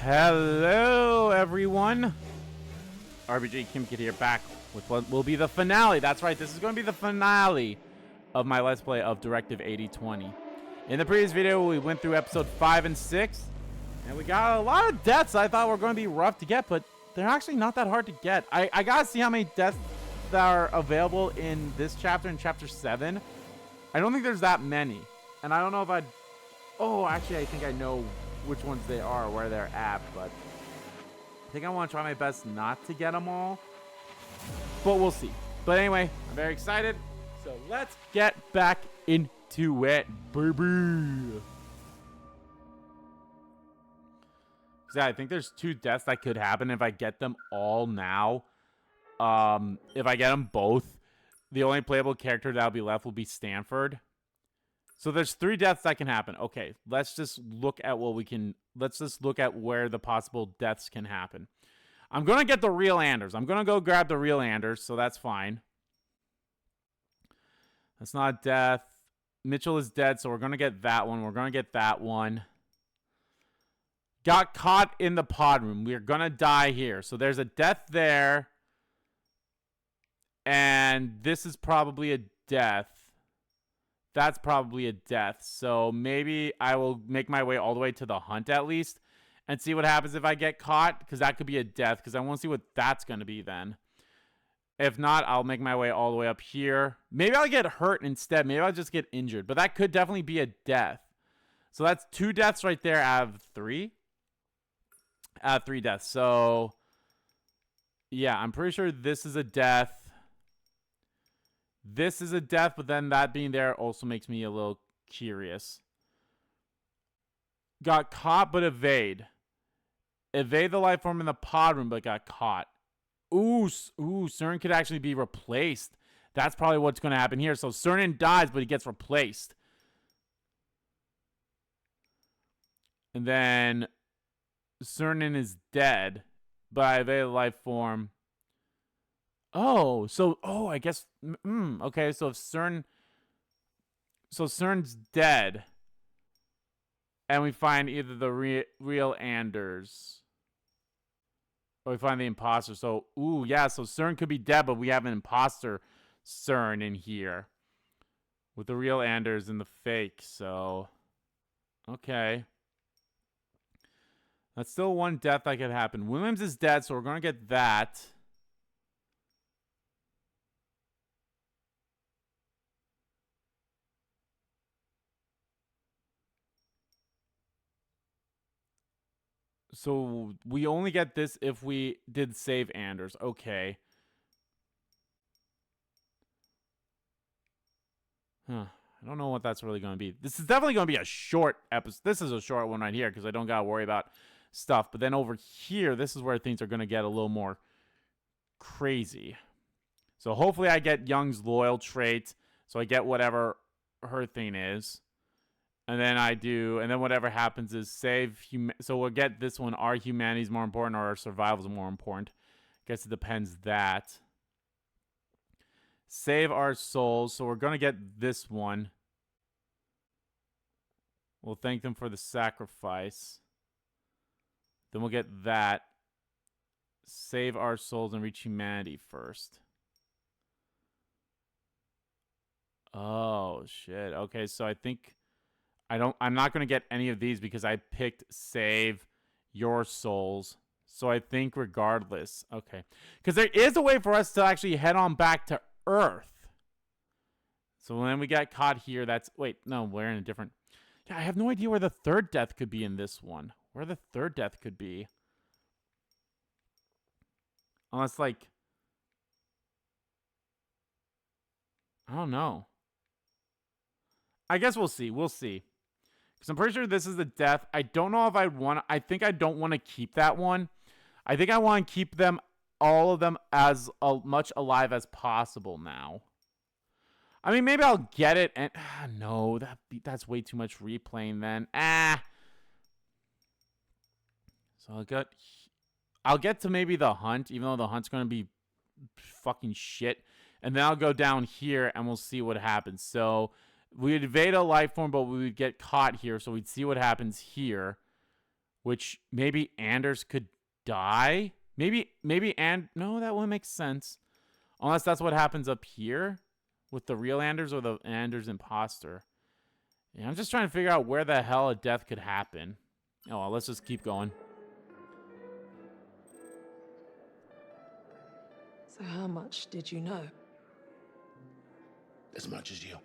Hello, everyone. RBG Kimkit here, back with what will be the finale. That's right, this is going to be the finale of my Let's Play of Directive 8020. In the previous video, we went through episode 5 and 6, and we got a lot of deaths I thought were going to be rough to get, but they're actually not that hard to get. I gotta see how many deaths that are available in this chapter, in chapter 7. I don't think there's that many, and I don't know if I'd... Oh, actually, I think I know which ones they are, where they're at, but I think I want to try my best not to get them all, but we'll see. But anyway, I'm very excited, so let's get back into it, baby. Yeah, I think there's 2 deaths that could happen if I get them all now. If I get them both, the only playable character that'll be left will be Stanford. So there's 3 deaths that can happen. Okay, let's just look at what we can... Let's just look at where the possible deaths can happen. I'm going to get the real Anders. I'm going to go grab the real Anders, so that's fine. That's not a death. Mitchell is dead, so we're going to get that one. We're going to get that one. Got caught in the pod room. We're going to die here. So there's a death there. And this is probably a death. That's probably a death. So maybe I will make my way all the way to the hunt at least and see what happens if I get caught, because that could be a death, because I want to see what that's going to be then. If not, I'll make my way all the way up here. Maybe I'll get hurt instead. Maybe I'll just get injured, but that could definitely be a death. So that's 2 deaths right there out of 3. Out of 3 deaths. So yeah, I'm pretty sure this is a death. This is a death, but then that being there also makes me a little curious. Got caught, but evade. Evade the life form in the pod room, but got caught. Ooh, CERN could actually be replaced. That's probably what's going to happen here. So CERN dies, but he gets replaced. And then CERN is dead, but I evade the life form. Oh, so, I guess, okay, so if CERN's dead, and we find either the real Anders, or we find the imposter, so, yeah, so CERN could be dead, but we have an imposter CERN in here, with the real Anders and the fake, so, okay. That's still 1 death that could happen. Williams is dead, so we're going to get that. So we only get this if we did save Anders. Okay. Huh. I don't know what that's really going to be. This is definitely going to be a short episode. This is a short one right here because I don't got to worry about stuff. But then over here, this is where things are going to get a little more crazy. So hopefully I get Young's loyal trait. So I get whatever her thing is. And then I do, and then whatever happens is save. So we'll get this one. Our humanity is more important, or our survival is more important. Guess it depends that. Save our souls. So we're going to get this one. We'll thank them for the sacrifice. Then we'll get that. Save our souls and reach humanity first. Oh, shit. Okay, so I think... I'm not going to get any of these because I picked save your souls. So I think regardless. Okay. Because there is a way for us to actually head on back to Earth. So when we get caught here, that's... Wait, no, we're in a different... Yeah, I have no idea where the 3rd death could be in this one. Where the 3rd death could be. Unless, like... I don't know. I guess we'll see. We'll see. Because I'm pretty sure this is the death. I don't know if I'd want... I think I don't want to keep that one. I think I want to keep them, all of them, as much alive as possible now. I mean, maybe I'll get it and... no, that's way too much replaying then. So I'll get to maybe the hunt, even though the hunt's going to be fucking shit. And then I'll go down here and we'll see what happens. So... we'd evade a life form, but we would get caught here, so we'd see what happens here. which maybe Anders could die. No, that wouldn't make sense. Unless that's what happens up here with the real Anders or the Anders imposter. Yeah, I'm just trying to figure out where the hell a death could happen. Oh, well, let's just keep going. So how much did you know? As much as you.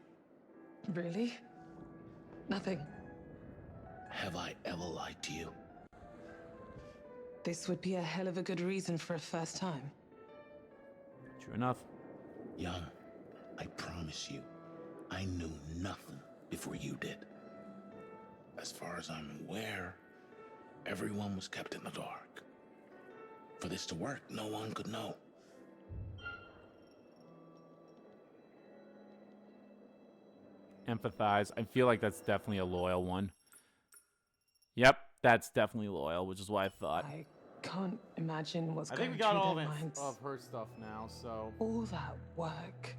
Really? Nothing. Have I ever lied to you? This would be a hell of a good reason for a first time. True enough. Young, I promise you, I knew nothing before you did. As far as I'm aware, everyone was kept in the dark. For this to work, no one could know. Empathize. I feel like that's definitely a loyal one. Yep, that's definitely loyal, which is what I thought. I can't imagine what's I going think we got through all their minds. of her stuff now, so... All that work.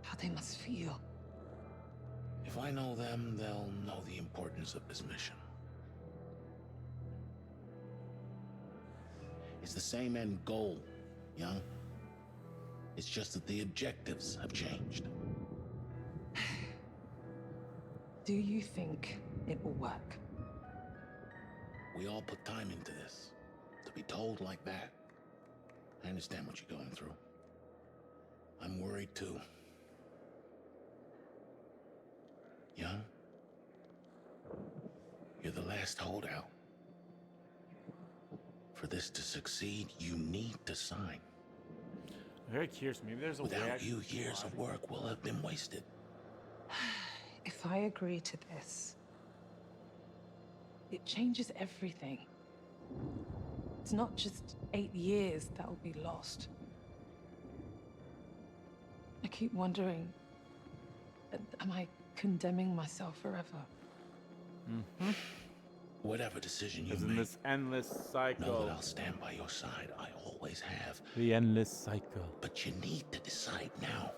How they must feel. If I know them, they'll know the importance of this mission. It's the same end goal, Young. It's just that the objectives have changed. Do you think it will work? We all put time into this. To be told like that, I understand what you're going through. I'm worried too. Young, you're the last holdout. For this to succeed, you need to sign. I'm very curious. Maybe there's a way I Without can you, years of work will have been wasted. If I agree to this, it changes everything. It's not just 8 years that will be lost. I keep wondering, am I condemning myself forever? Mm-hmm. Whatever decision you Isn't make, this endless know cycle? that I'll stand by your side. I always have. The endless cycle. But you need to decide now.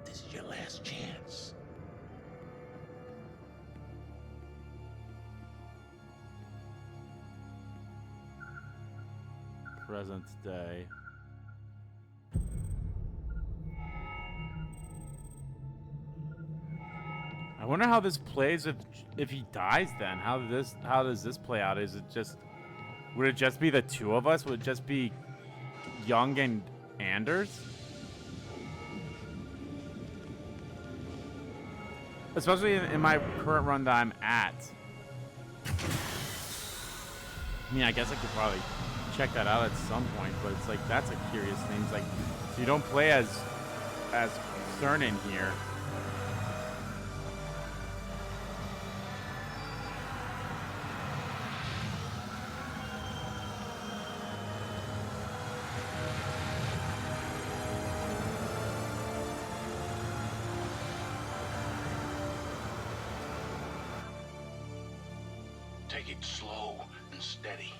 This is your last chance. Present day. I wonder how this plays if he dies then. How does this play out? Is it just would it just be the two of us? Would it just be Young and Anders? Especially in my current run that I'm at. I mean, I guess I could probably check that out at some point, but it's like that's a curious thing. It's like so you don't play as CERN in here. Take it slow and steady.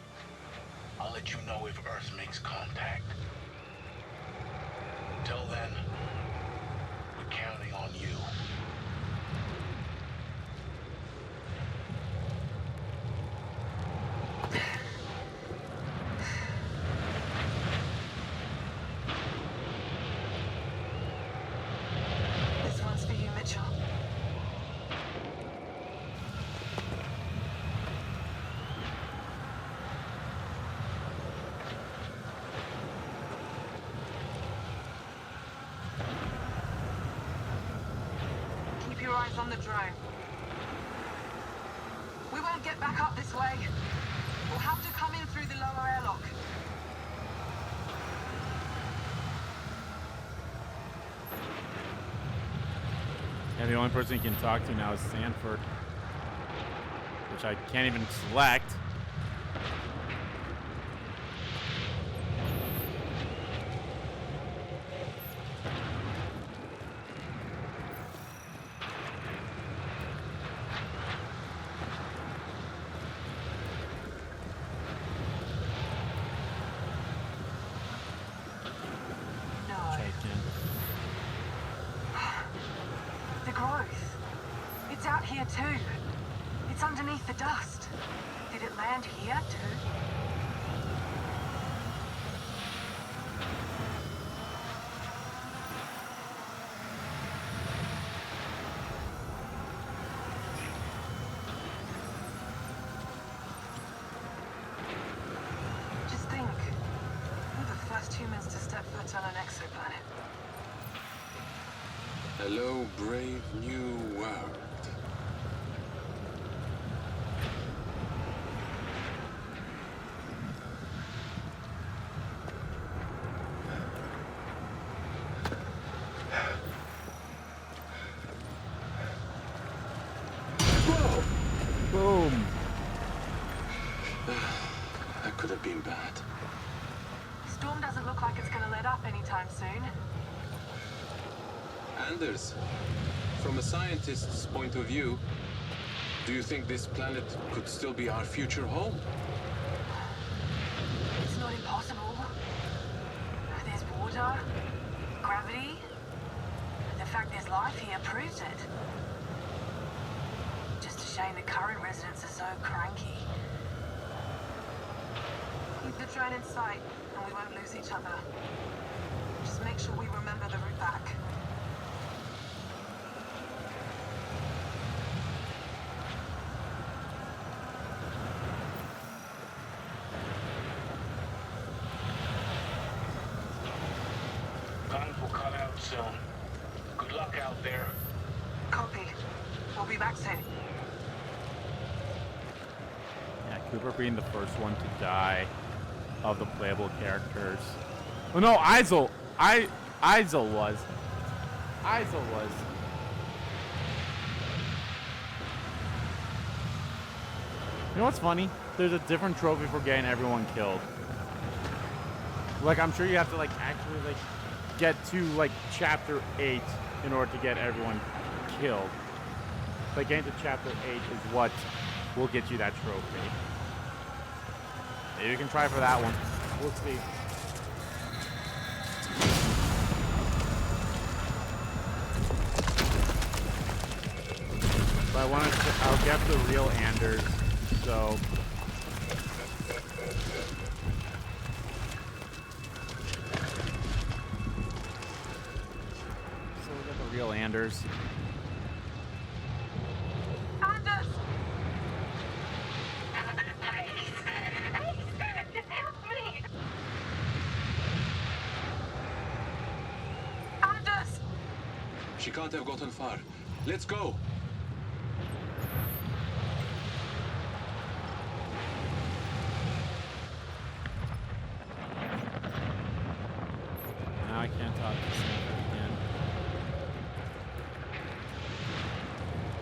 I'll let you know if Earth makes contact. Till then, we're counting on you. This one's for you, Mitchell. Keep your eyes on the drone. We won't get back up this way. We'll have to come in through the lower airlock. Yeah, the only person you can talk to now is Sanford, which I can't even select. No. Which I can. The growth. too. It's underneath the dust. Did it land here too? Just think, we're the first humans to step foot on an exoplanet. Hello, brave new world. Boom. That could have been bad. Storm doesn't look like it's gonna let up anytime soon. Anders, from a scientist's point of view, do you think this planet could still be our future home? It's not impossible. There's water, gravity. The fact there's life here proves it. Just a shame the current residents are so cranky. Keep the train in sight, and we won't lose each other. Just make sure we remember the route back. Guns will cut out soon. Good luck out there. Copy. We'll be back soon. Yeah, Cooper being the first one to die of the playable characters. Oh no, Isel was. Isel was. You know what's funny? There's a different trophy for getting everyone killed. Like, I'm sure you have to, like, actually, like, get to, like, chapter 8 in order to get everyone killed. Like, getting to chapter 8 is what will get you that trophy. Maybe you can try for that one. We'll see. But I'll get the real Anders, so... Real Anders. Anders! Help me! Anders! She can't have gotten far. Let's go! Now I can't talk to Sanford again.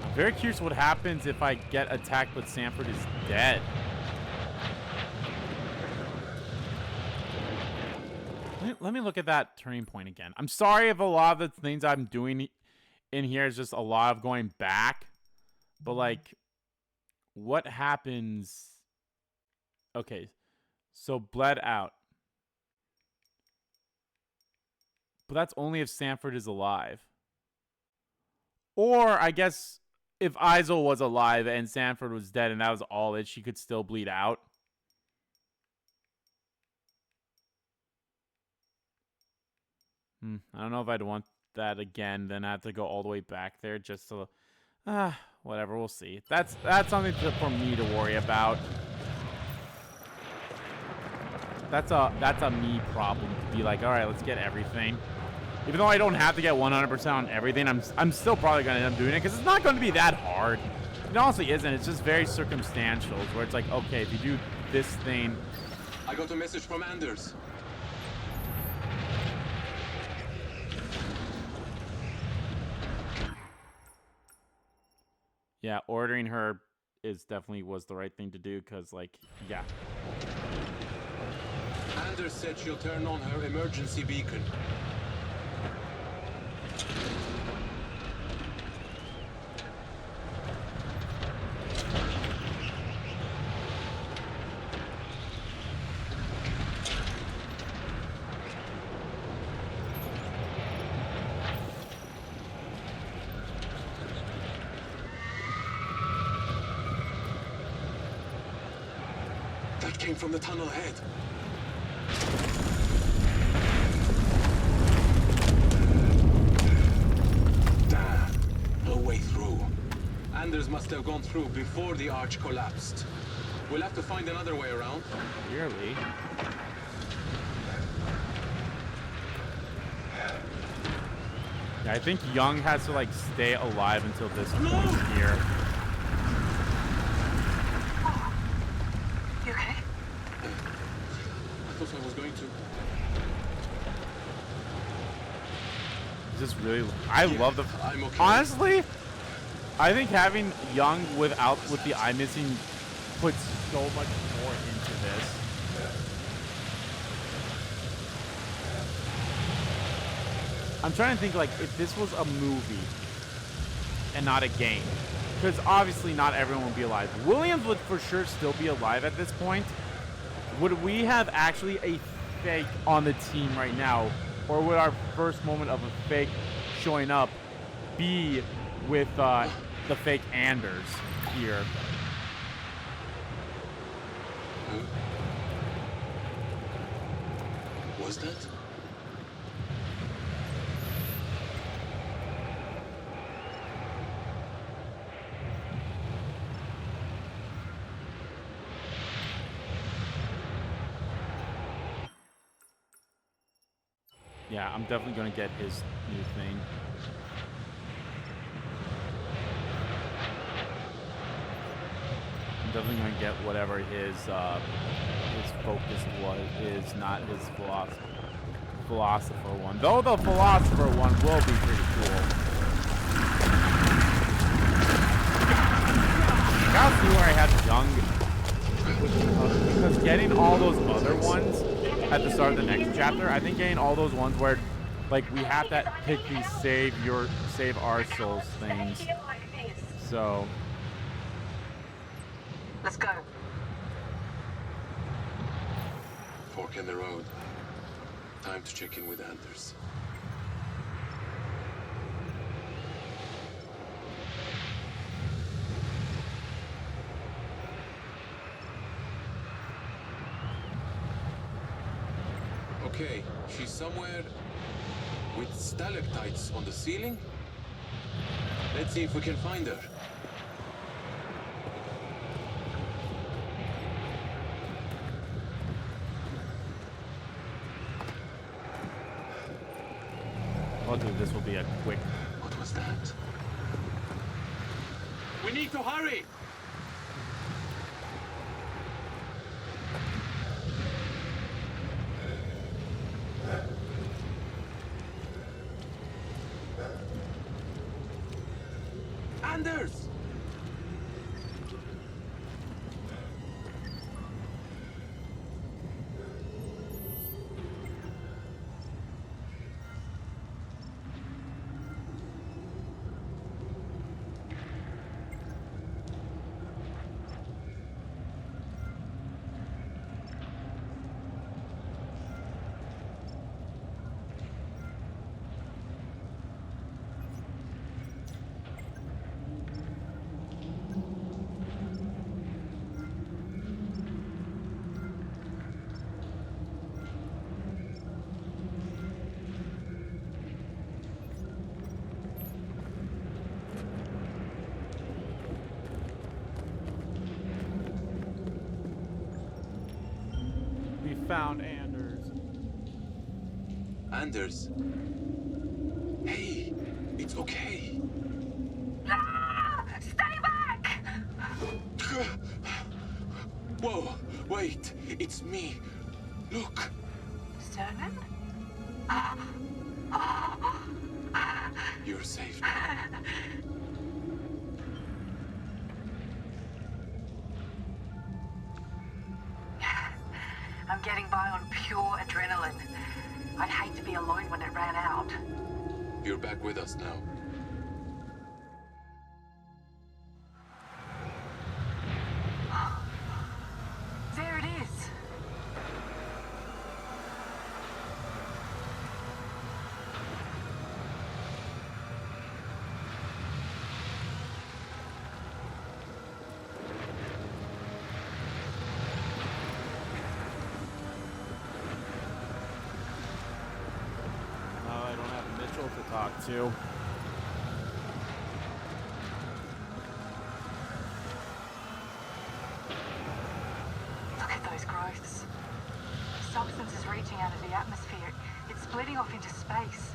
I'm very curious what happens if I get attacked but Sanford is dead. Let me look at that turning point again. I'm sorry if a lot of the things I'm doing in here is just a lot of going back. But, like, what happens... Okay, so bled out. But that's only if Sanford is alive. Or, I guess, if Isel was alive and Sanford was dead and that was all it, she could still bleed out. I don't know if I'd want that again. Then I have to go all the way back there just to... whatever, we'll see. That's something for me to worry about. That's a me problem to be like, all right, let's get everything. Even though I don't have to get 100% on everything, I'm still probably going to end up doing it because it's not going to be that hard. It honestly isn't. It's just very circumstantial where it's like, okay, if you do this thing... I got a message from Anders. Yeah, ordering her definitely was the right thing to do because, like, yeah. Anders said she'll turn on her emergency beacon. It came from the tunnel ahead. Damn. No way through. Anders must have gone through before the arch collapsed. We'll have to find another way around. Clearly. Yeah, I think Young has to like stay alive until this point here. You okay? I thought I was going to. Just really, I love the. I'm okay. Honestly, I think having Young with the eye missing puts so much more into this. I'm trying to think like if this was a movie and not a game, because obviously not everyone would be alive. Williams would for sure still be alive at this point. Would we have actually a fake on the team right now, or would our first moment of a fake showing up be with the fake Anders here? Who was that? Yeah, I'm definitely gonna get his new thing. I'm definitely gonna get whatever his focus is, not his philosopher one. Though the philosopher one will be pretty cool. Gotta see where I had Young, because getting all those other ones at the start of the next chapter, I think getting all those ones where like we have to pick these save our souls things. So Let's go. Fork in the road. Time to check in with Anders. Okay, she's somewhere with stalactites on the ceiling. Let's see if we can find her. luckily this will be a quick. What was that? We need to hurry! Anders! We found Anders. Anders? Hey, it's okay. Ah! Stay back! Whoa, wait, it's me. Look. Cernan? You're safe now. I'm getting by on pure adrenaline. I'd hate to be alone when it ran out. You're back with us now. There it is. talk to. Look at those growths. Substance is reaching out of the atmosphere. It's splitting off into space.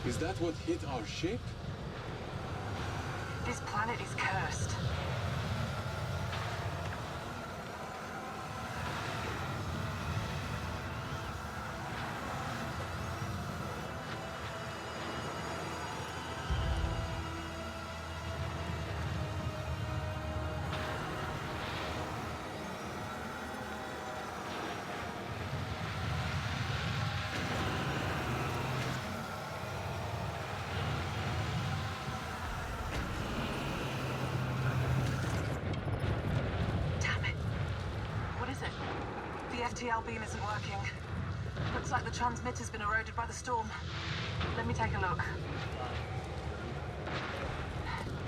Is that what hit our ship? This planet is cursed. The FTL beam isn't working. Looks like the transmitter's been eroded by the storm. Let me take a look.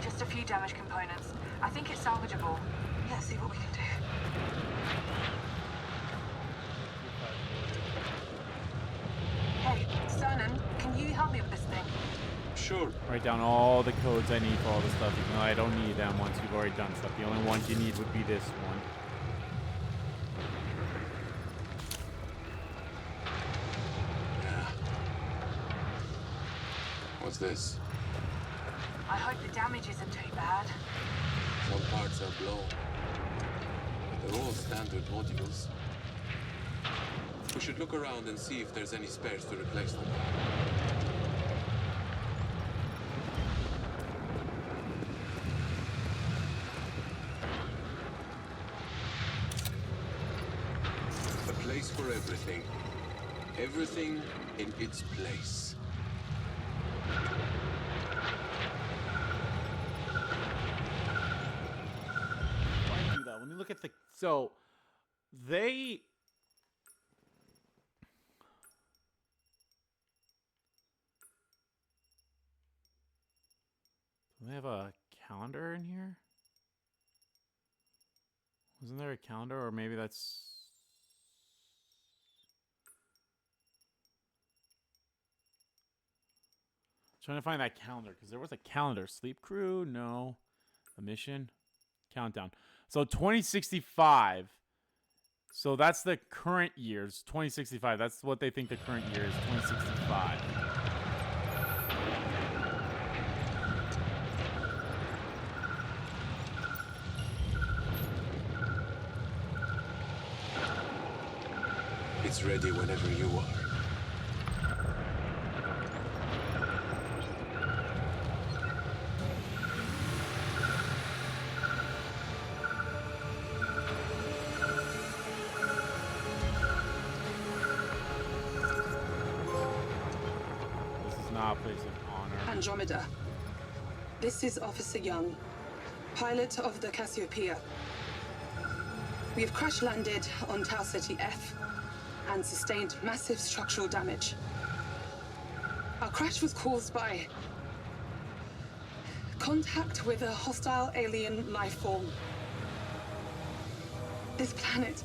Just a few damaged components. I think it's salvageable. Let's see what we can do. Hey, Cernan, can you help me with this thing? Sure. Write down all the codes I need for all the stuff, even though I don't need them once you've already done stuff. The only ones you need would be this one. What's this? I hope the damage isn't too bad. Some parts are blown, but they're all standard modules. We should look around and see if there's any spares to replace them. A place for everything. Everything in its place. Let me look at the... So, they... Do they have a calendar in here? Wasn't there a calendar? Or maybe that's... Trying to find that calendar, because there was a calendar. Sleep crew? No. A mission? Countdown. So 2065. So that's the current years. 2065. That's what they think the current year is. 2065. It's ready whenever you are. Place of honor. Andromeda. This is Officer Young, pilot of the Cassiopeia. We have crash landed on Tau Ceti F and sustained massive structural damage. Our crash was caused by contact with a hostile alien life form. This planet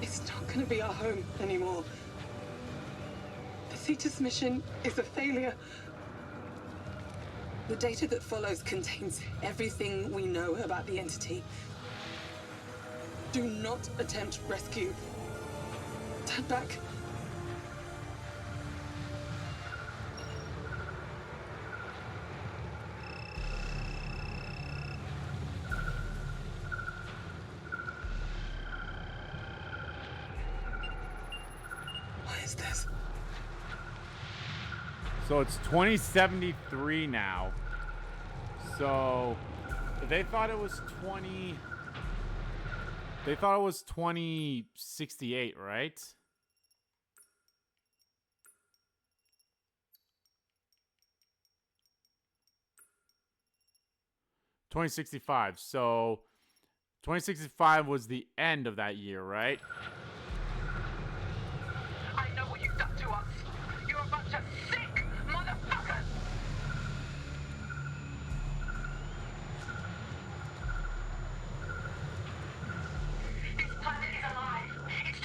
is not going to be our home anymore. The Cetus mission is a failure. The data that follows contains everything we know about the entity. Do not attempt rescue. Turn back. What is this? So it's 2073 now. So they thought it was 20. They thought it was 2068, right? $2065. So 2065 was the end of that year, right? I know what you've done to us. You're a bunch of sick motherfuckers! This planet is alive. It's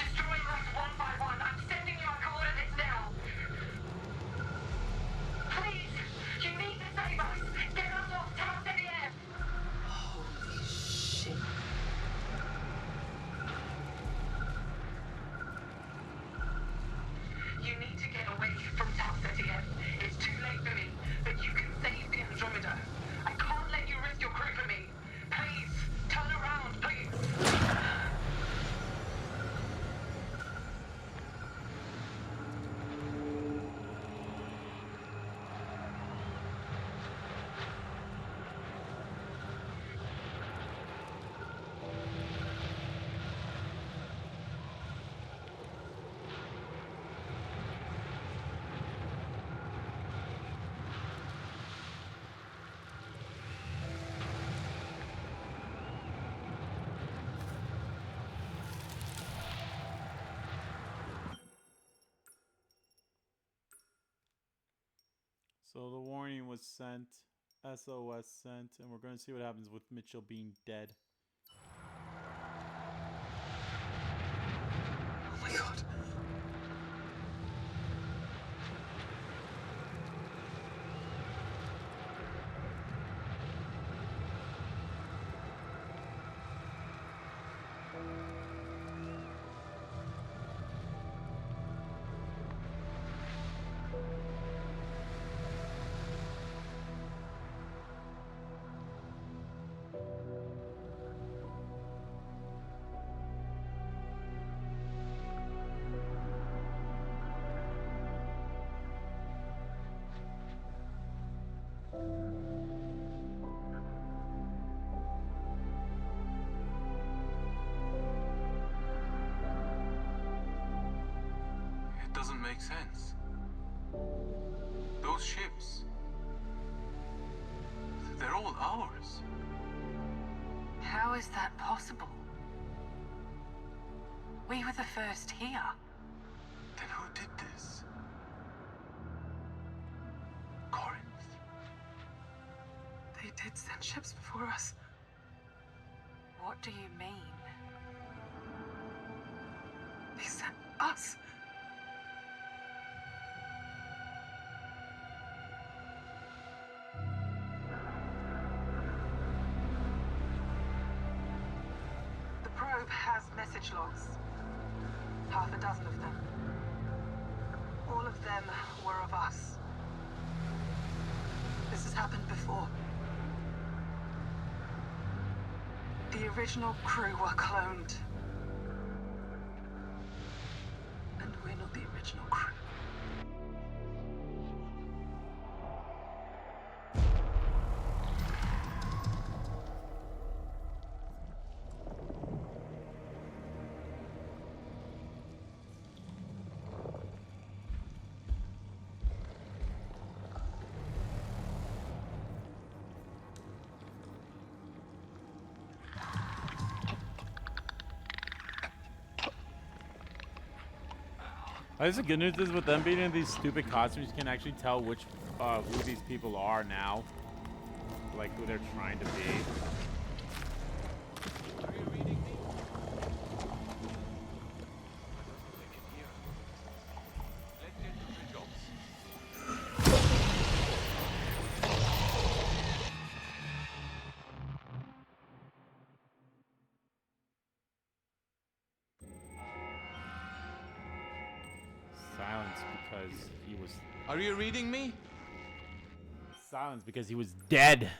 So the warning was sent, SOS sent, and we're going to see what happens with Mitchell being dead. Oh my god. It doesn't make sense. Those ships, they're all ours. How is that possible? We were the first here. Then who did this? Corinth. They did send ships before us. What do you mean? They sent us. The probe has message logs. Half a dozen of them. All of them were of us. This has happened before. The original crew were cloned. And we're not the original crew. I guess the good news is with them being in these stupid costumes, you can actually tell which who these people are now, like who they're trying to be. Are you reading me? Let's get to the jobs. Silence because he was Are you reading me? silence because he was dead.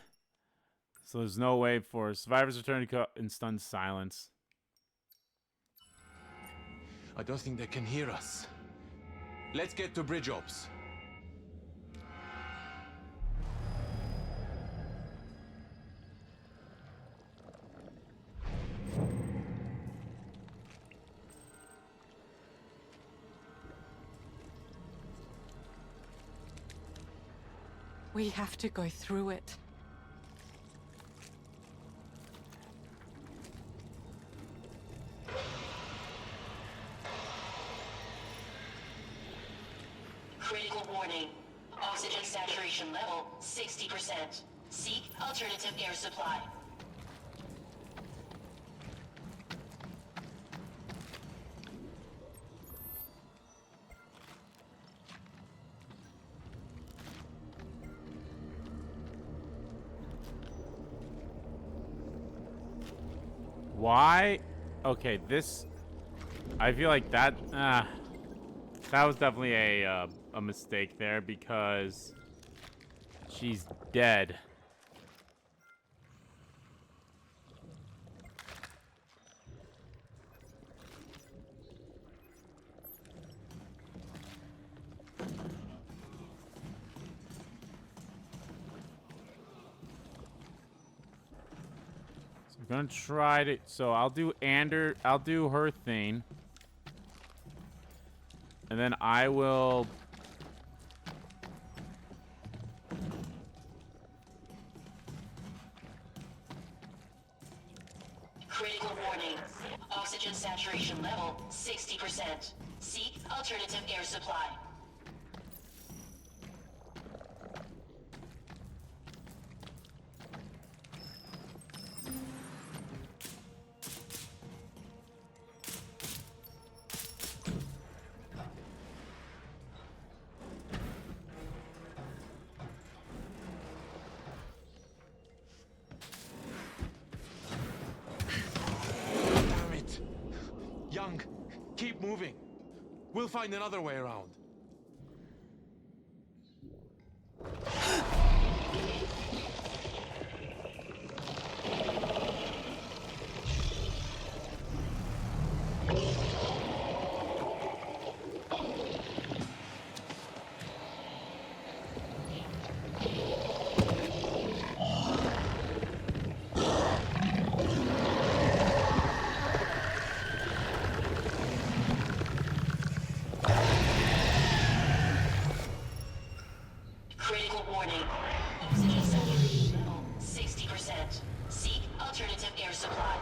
So there's no way for survivors to return in stunned silence. I don't think they can hear us. Let's get to bridge ops. We have to go through it. Critical warning. Oxygen saturation level 60%. Seek alternative air supply. Why? Okay, this. I feel like that. That was definitely a mistake there because she's dead. I'm gonna try to. So I'll do I'll do her thing, and then I will. Critical warning. Oxygen saturation level 60%. Seek alternative air supply. Keep moving. We'll find another way around. Critical warning. Oxygen saturation level 60%. Seek alternative air supply.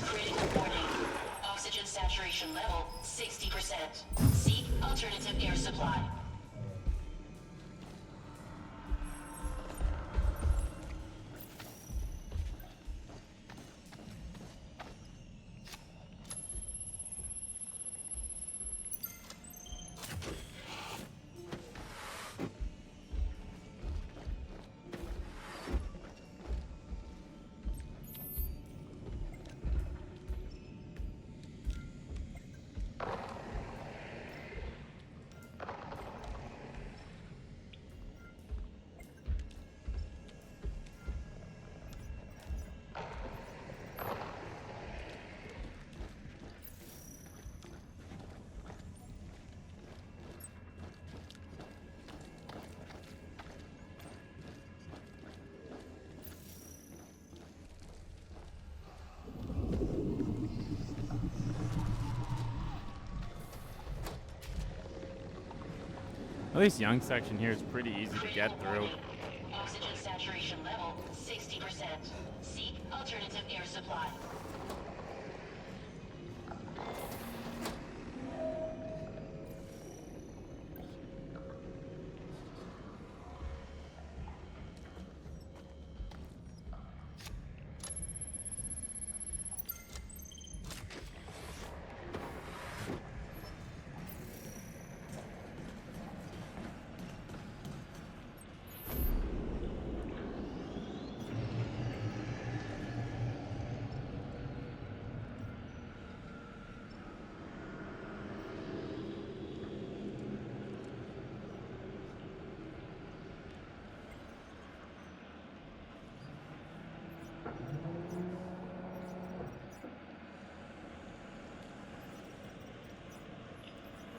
Critical warning. Oxygen saturation level 60%. Seek alternative air supply. At least young section here is pretty easy to get through. Oxygen saturation level 60%. Seek alternative air supply.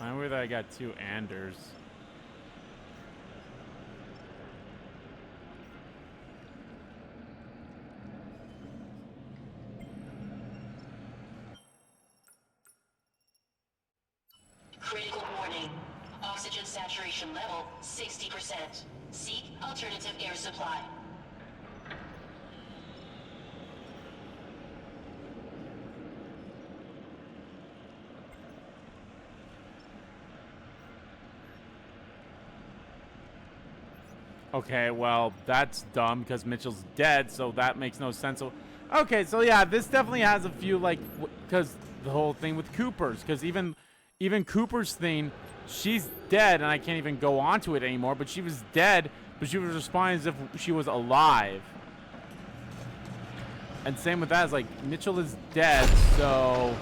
I'm weird that I got two Anders. Critical warning. Oxygen saturation level 60%. Seek alternative air supply. Okay, well, that's dumb because Mitchell's dead, so that makes no sense. So, okay, so yeah, this definitely has a few, like, because the whole thing with Cooper's, because even Cooper's thing, she's dead, and I can't even go on to it anymore, but she was dead, but she was responding as if she was alive. And same with that, it's like, Mitchell is dead, so...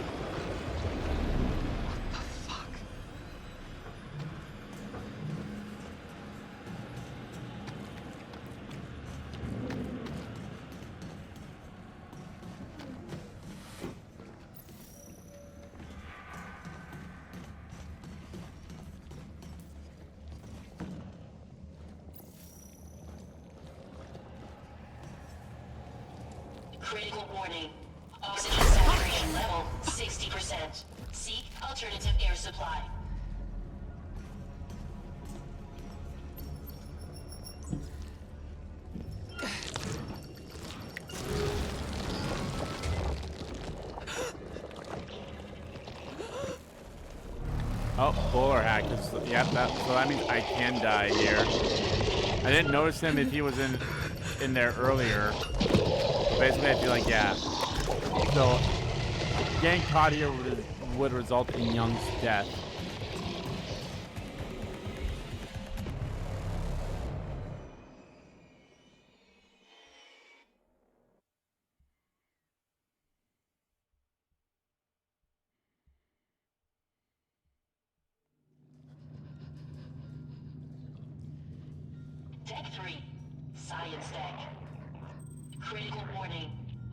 Critical warning. Oxygen saturation level 60%. Seek alternative air supply. Oh, bowler hack. Yeah, so that means I can die here. I didn't notice him if he was in there earlier. Basically, I feel like, yeah. So, getting caught here would result in Young's death. Deck 3. Science deck. Critical warning.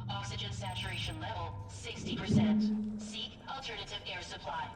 Oxygen saturation level 60%. Seek alternative air supply.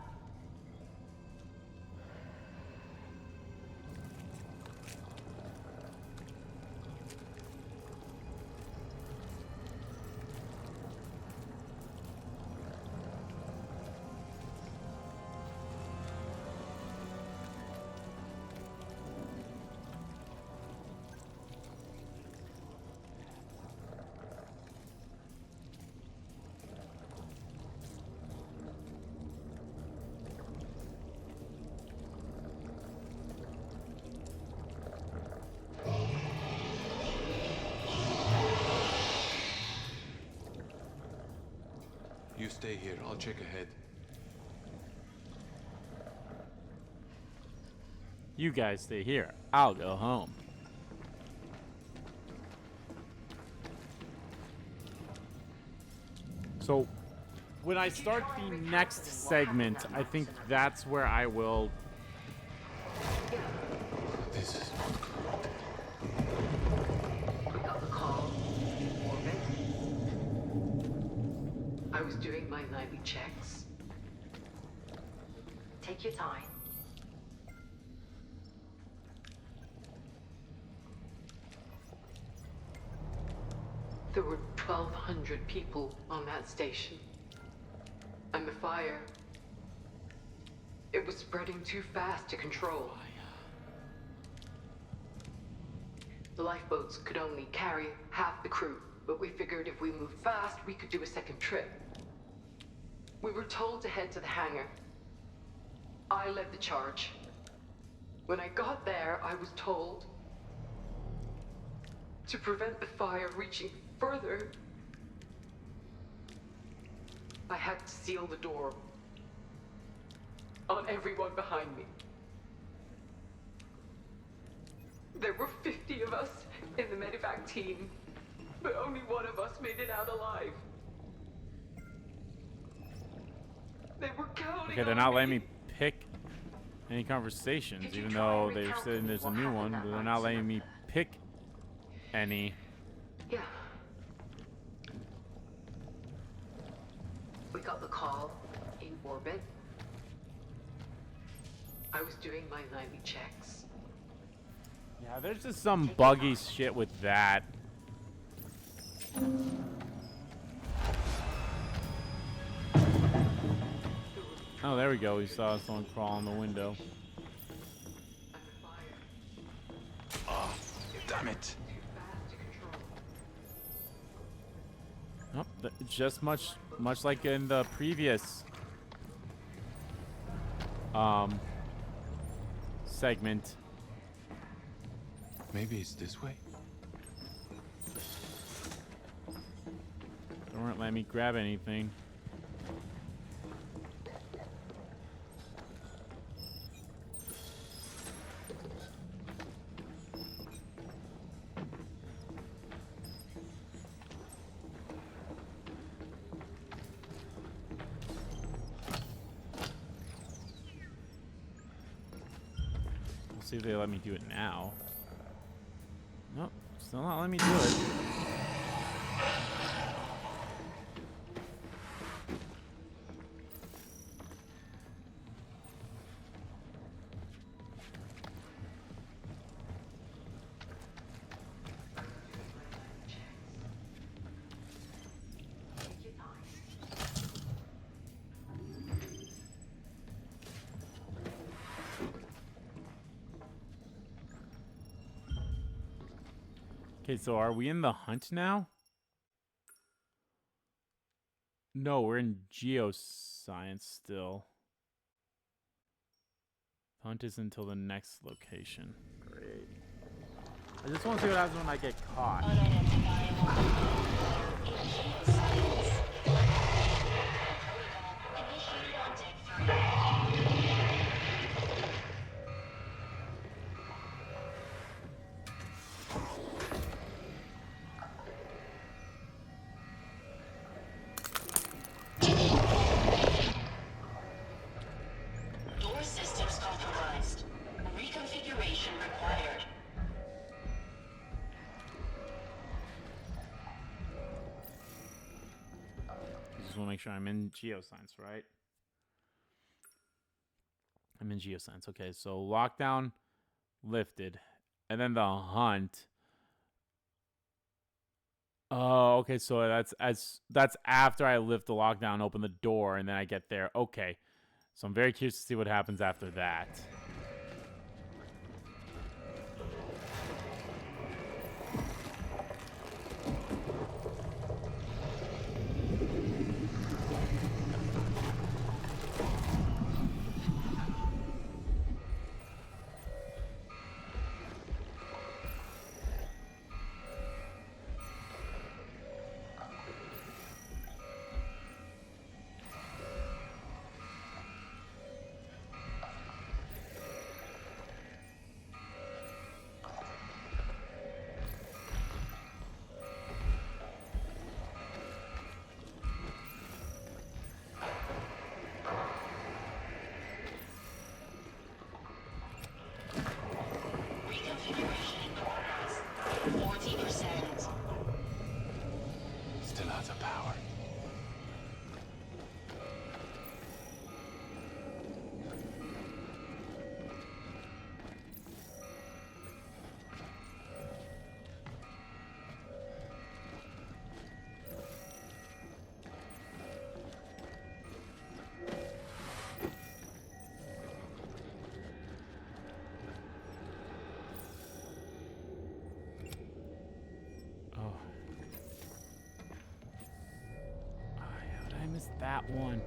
You stay here. I'll check ahead. You guys stay here. I'll go home. So, when I start the next segment, I think that's where I will... This is not good. We got the call in orbit. I was doing my nightly checks. Take your time. There were 1,200 people on that station. And the fire, it was spreading too fast to control. The lifeboats could only carry half the crew, but we figured if we moved fast, we could do a second trip. We were told to head to the hangar. I led the charge. When I got there, I was told to prevent the fire reaching further, I had to seal the door on everyone behind me. There were 50 of us in the medevac team, but only one of us made it out alive. They were counting Okay, they're not letting me pick any conversations, even though they're saying there's a new one, but they're not letting me pick any. Yeah. We got the call in orbit. I was doing my nightly checks. Yeah, there's just some buggy shit with that. Oh, there we go. We saw someone crawl in the window. And the fire, Oh, damn it. too fast to control. Oh, just much like in the previous segment. Maybe it's this way? They weren't letting me grab anything. See if they let me do it now. Nope, still not letting me do it. Okay, so are we in the hunt now? No, we're in geoscience still. Hunt is until the next location. Great. I just want to see what happens when I get caught. Unidentifiable in geoscience. Protocol initiated on deck 3. Door systems compromised. Reconfiguration required. I just want to make sure I'm in geoscience, right? I'm in geoscience. Okay, so lockdown lifted. And then the hunt. Oh, okay, so that's after I lift the lockdown, open the door, and then I get there. Okay. So I'm very curious to see what happens after that. Reconfiguration in progress. 40%. Still out of power. Oh. How did I miss that one?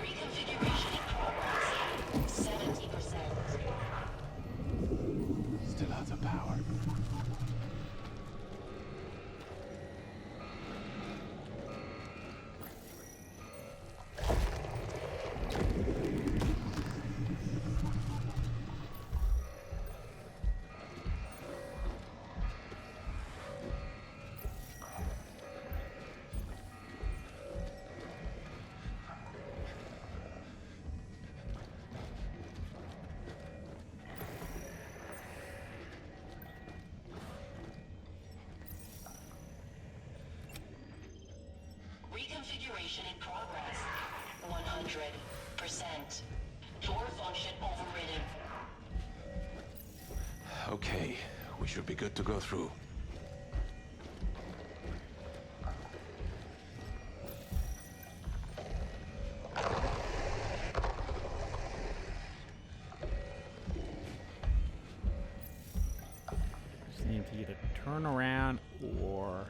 Reconfiguration in progress. 70%. Still out of power. Reconfiguration in progress. 100%. Door function overridden. Okay, we should be good to go through. Just need to either turn around or...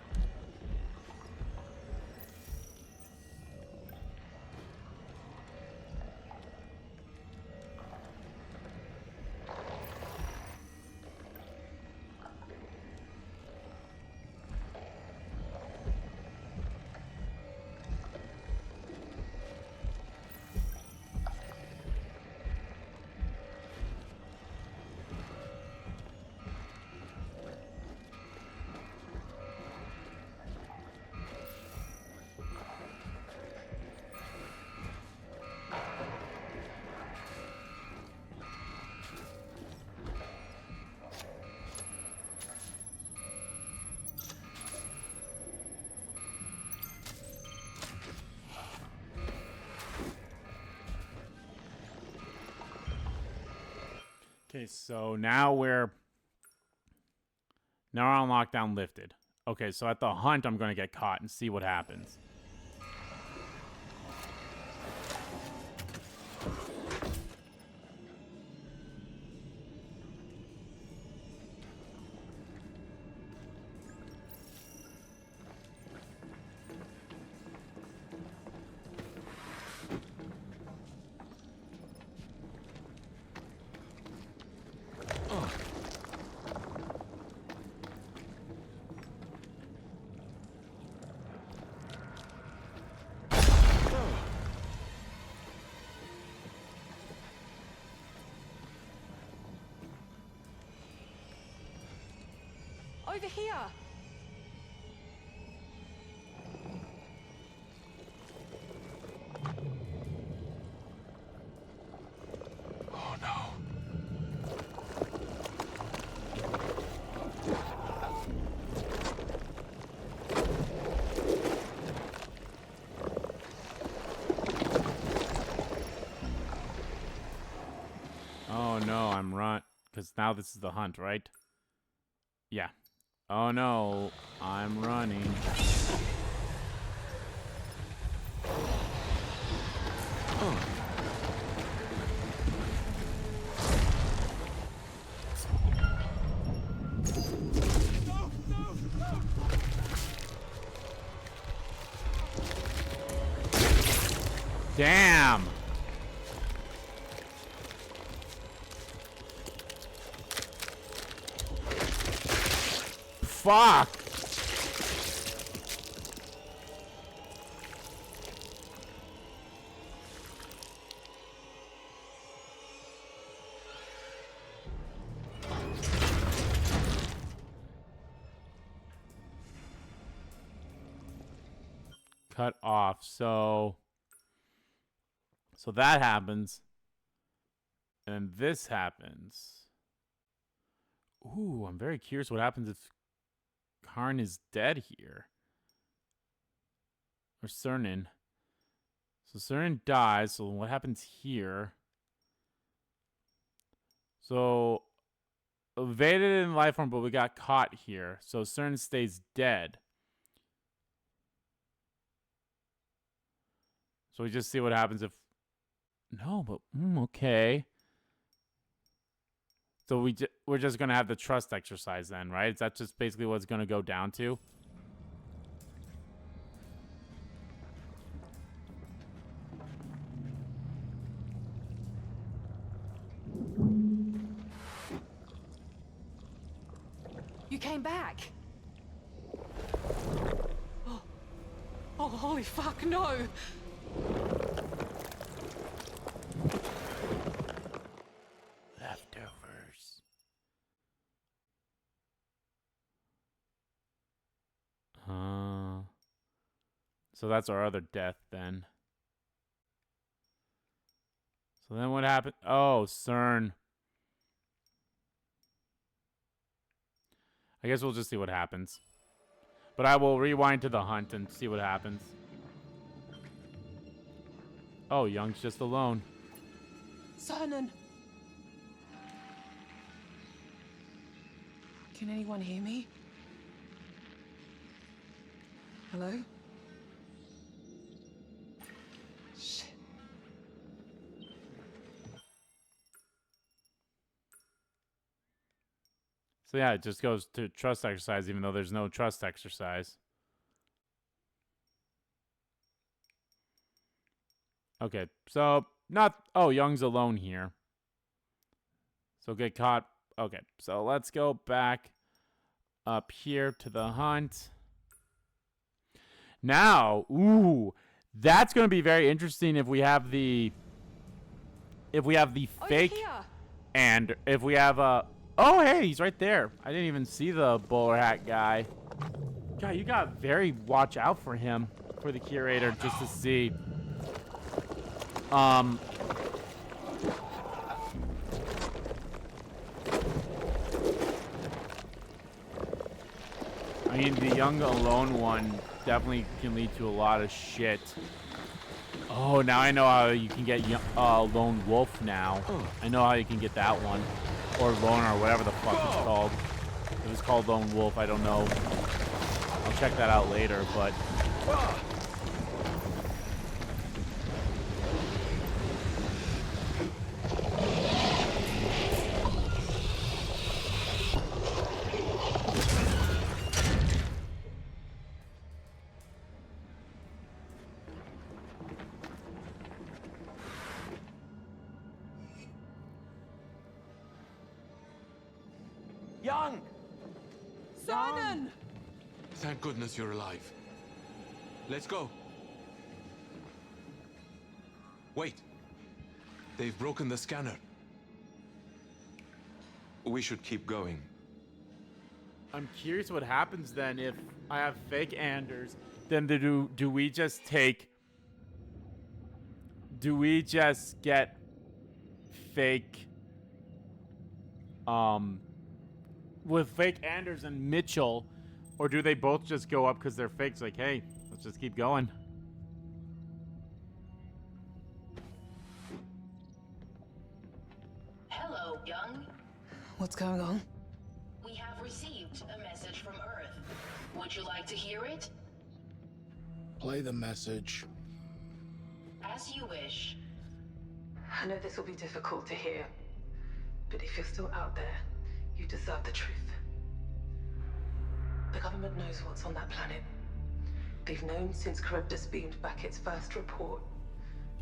Okay, so now we're on lockdown lifted. Okay, so at the hunt, I'm going to get caught and see what happens. Over here! Oh no. Oh no, I'm run because now this is the hunt, right? Yeah. Oh no, I'm running. Damn. Fuck. Cut off. So that happens. And this happens. Ooh, I'm very curious what happens if Karn is dead here. Or Cernan. So Cernan dies, so what happens here? So evaded in life form, but we got caught here. So Cernan stays dead. So we just see what happens if... No, but... okay. So we're just going to have the trust exercise then, right? Is that just basically what it's going to go down to? You came back! Oh, holy fuck, no! Leftovers. So that's our other death then. So then what happened? Oh, CERN. I guess we'll just see what happens. But I will rewind to the hunt and see what happens. Oh, Young's just alone. Cernan! Can anyone hear me? Hello? Shit. So yeah, it just goes to trust exercise even though there's no trust exercise. Okay, so not... Oh, Young's alone here. So get caught. Okay, so let's go back up here to the hunt. Now, ooh, that's going to be very interesting if we have the... fake... And if we have a... Oh, hey, he's right there. I didn't even see the bowler hat guy. God, you got very watch out for him, for the curator, just to see. I mean, the young alone one definitely can lead to a lot of shit. Oh, now I know how you can get lone wolf now. I know how you can get that one. Or Loner, or whatever the fuck it's called. If it was called Lone Wolf, I don't know. I'll check that out later, but... Young! Simon! Thank goodness you're alive. Let's go. Wait. They've broken the scanner. We should keep going. I'm curious what happens then if I have fake Anders. Then do we just take... Do we just get fake... with fake Anders and Mitchell, or do they both just go up because they're fake? It's like, hey, let's just keep going. Hello, Young. What's going on? We have received a message from Earth. Would you like to hear it? Play the message. As you wish. I know this will be difficult to hear, but if you're still out there, you deserve the truth. The government knows what's on that planet. They've known since Charybdis beamed back its first report.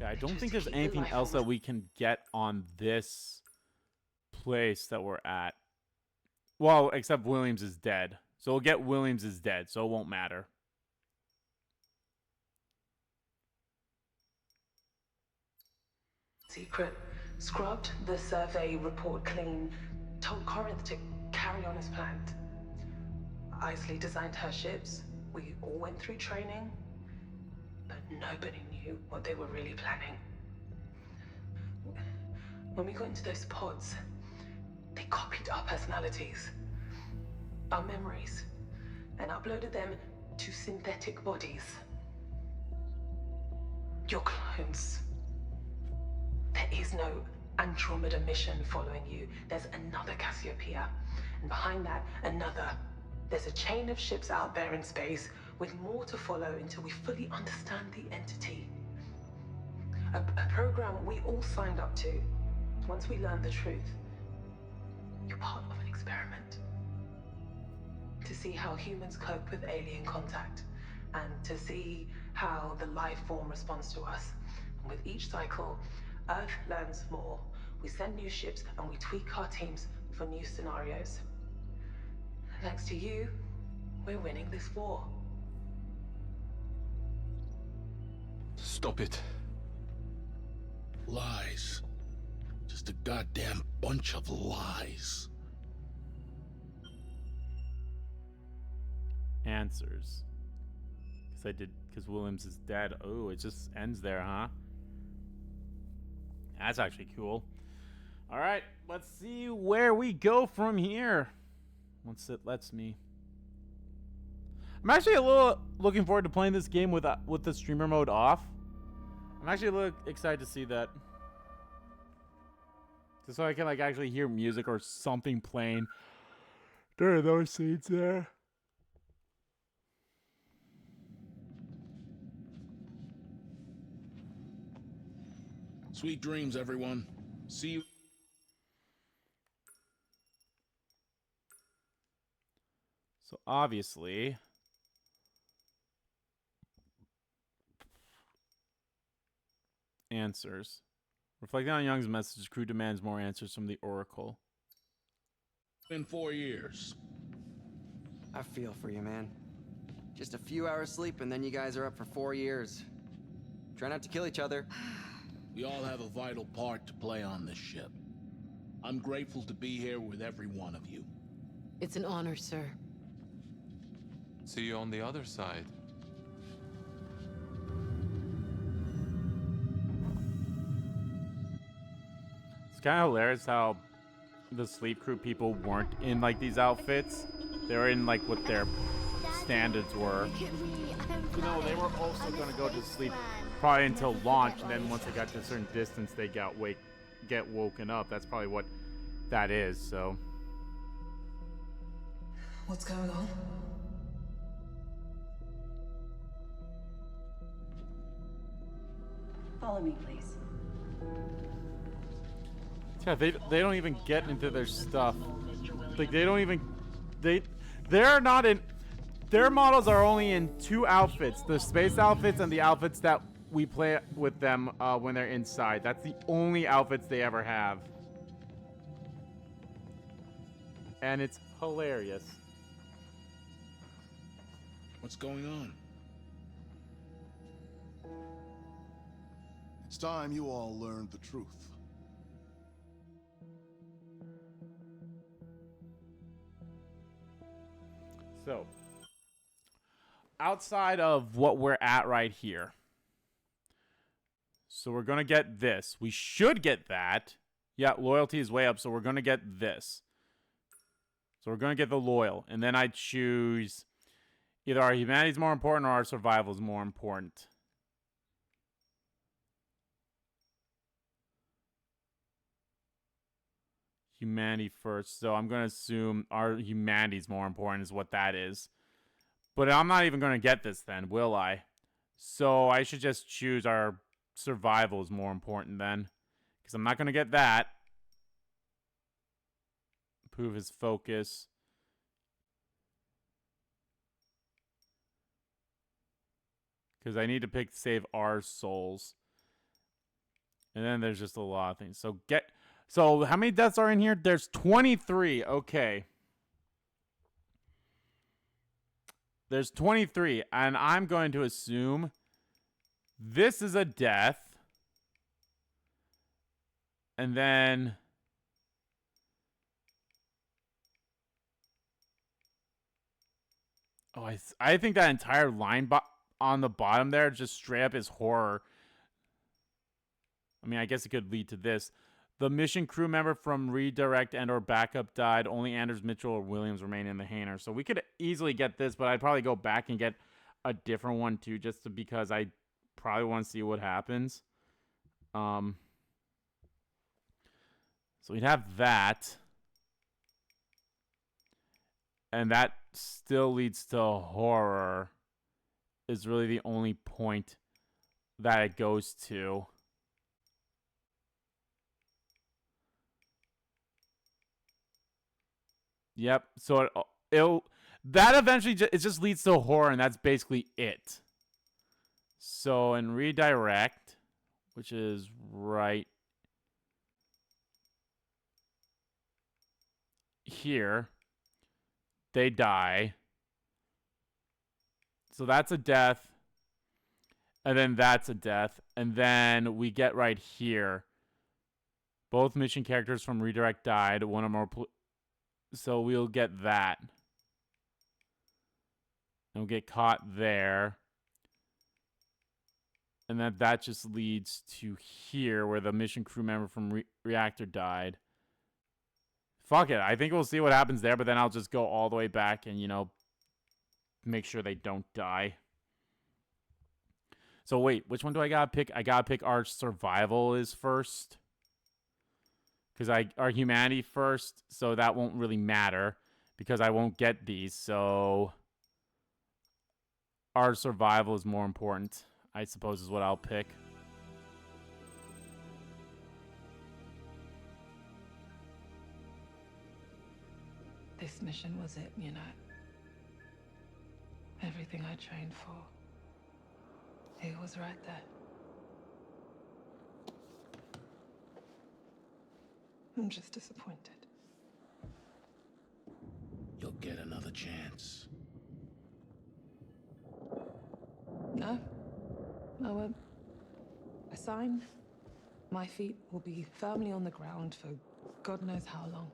Yeah, I don't think there's anything else that we can get on this place that we're at. Well, except Williams is dead. So we'll get Williams is dead, so it won't matter. Secret. Scrubbed the survey report clean. Told Corinth to carry on as planned. Isley designed her ships. We all went through training. But nobody knew what they were really planning. When we got into those pods, they copied our personalities, our memories, and uploaded them to synthetic bodies. Your clones. There is no Andromeda mission following you. There's another Cassiopeia, and behind that, another. There's a chain of ships out there in space, with more to follow until we fully understand the entity. A program we all signed up to. Once we learn the truth, you're part of an experiment. To see how humans cope with alien contact, and to see how the life form responds to us. And with each cycle, Earth learns more. We send new ships and we tweak our teams for new scenarios. Thanks to you, we're winning this war. Stop it. Lies. Just a goddamn bunch of lies. Answers. Because Williams is dead. Oh, it just ends there, huh? That's actually cool. All right, let's see where we go from here. Once it lets me. I'm actually a little looking forward to playing this game with the streamer mode off. I'm actually a little excited to see that. Just so I can like actually hear music or something playing during those scenes there. Sweet dreams, everyone. See you. So obviously, answers. Reflecting on Young's message, crew demands more answers from the Oracle. In 4 years. I feel for you, man. Just a few hours sleep and then you guys are up for 4 years. Try not to kill each other. We all have a vital part to play on this ship. I'm grateful to be here with every one of you. It's an honor, sir. See you on the other side. It's kind of hilarious how the sleep crew people weren't in like these outfits. They were in like what their standards were. You know, they were also going to go to sleep probably until launch, and then once they got to a certain distance, they get woken up. That's probably what that is, so. What's going on? Follow me, please. Yeah, they don't even get into their stuff. Like, they don't even... They're not in... Their models are only in 2 outfits. The space outfits and the outfits that we play with them when they're inside. That's the only outfits they ever have. And it's hilarious. What's going on? It's time you all learned the truth. So, outside of what we're at right here. So we're going to get this. We should get that. Yeah, loyalty is way up, so we're going to get this. So we're going to get the loyal. And then I choose either our humanity is more important or our survival is more important. Humanity first. So I'm going to assume our humanity is more important is what that is. But I'm not even going to get this then, will I? So I should just choose our survival is more important then. Because I'm not going to get that. Improve his focus. Because I need to pick save our souls. And then there's just a lot of things. So how many deaths are in here? There's 23. Okay. There's 23. And I'm going to assume this is a death. And then... Oh, I think that entire line on the bottom there just straight up is horror. I mean, I guess it could lead to this. The mission crew member from redirect and or backup died. Only Anders, Mitchell, or Williams remain in the hangar. So we could easily get this, but I'd probably go back and get a different one too, just because I probably want to see what happens. So we'd have that. And that still leads to horror. Is really the only point that it goes to. Yep. So that eventually it just leads to horror, and that's basically it. So in redirect, which is right here, they die. So that's a death. And then that's a death. And then we get right here. Both mission characters from redirect died. One or more. So we'll get that. And we'll get caught there. And then that just leads to here where the mission crew member from reactor died. Fuck it. I think we'll see what happens there. But then I'll just go all the way back and, you know, make sure they don't die. So wait, which one do I gotta pick? I gotta pick our survival is first. Because our humanity first, so that won't really matter. Because I won't get these, so... Our survival is more important, I suppose is what I'll pick. This mission was it, you know. Everything I trained for. It was right there. I'm just disappointed. You'll get another chance. No, I won't. I sign. My feet will be firmly on the ground for God knows how long.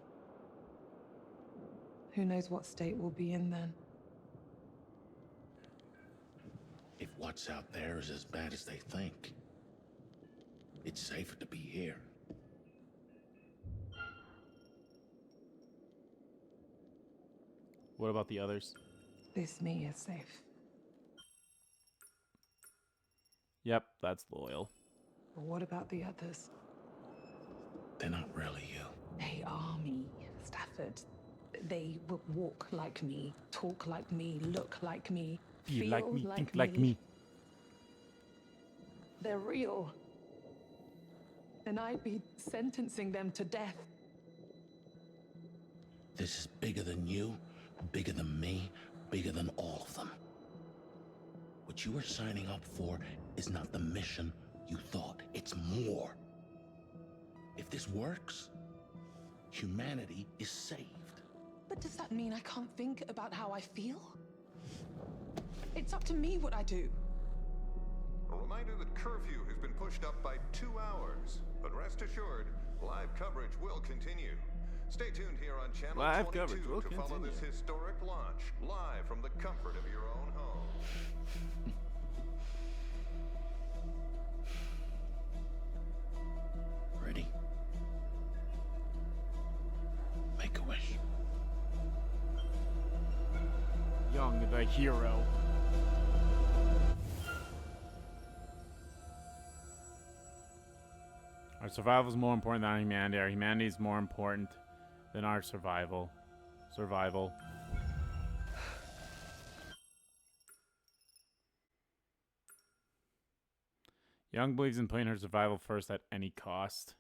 Who knows what state we'll be in then. If what's out there is as bad as they think, it's safer to be here. What about the others? This me is safe. Yep, that's loyal. But what about the others? They're not really you. They are me. method. They will walk like me, talk like me, look like me, Be feel like me, like think like me. They're real. And I'd be sentencing them to death. This is bigger than you, bigger than me, bigger than all of them. What you are signing up for is not the mission you thought. It's more. If this works, humanity is saved. But does that mean I can't think about how I feel? It's up to me what I do. A reminder that curfew has been pushed up by 2 hours. But rest assured, live coverage will continue. Stay tuned here on Channel 22 to follow this historic launch, live from the comfort of your own home. Ready? Make a wish. Young the hero. Our survival is more important than our humanity. Our humanity is more important than our survival. Young believes in putting her survival first at any cost.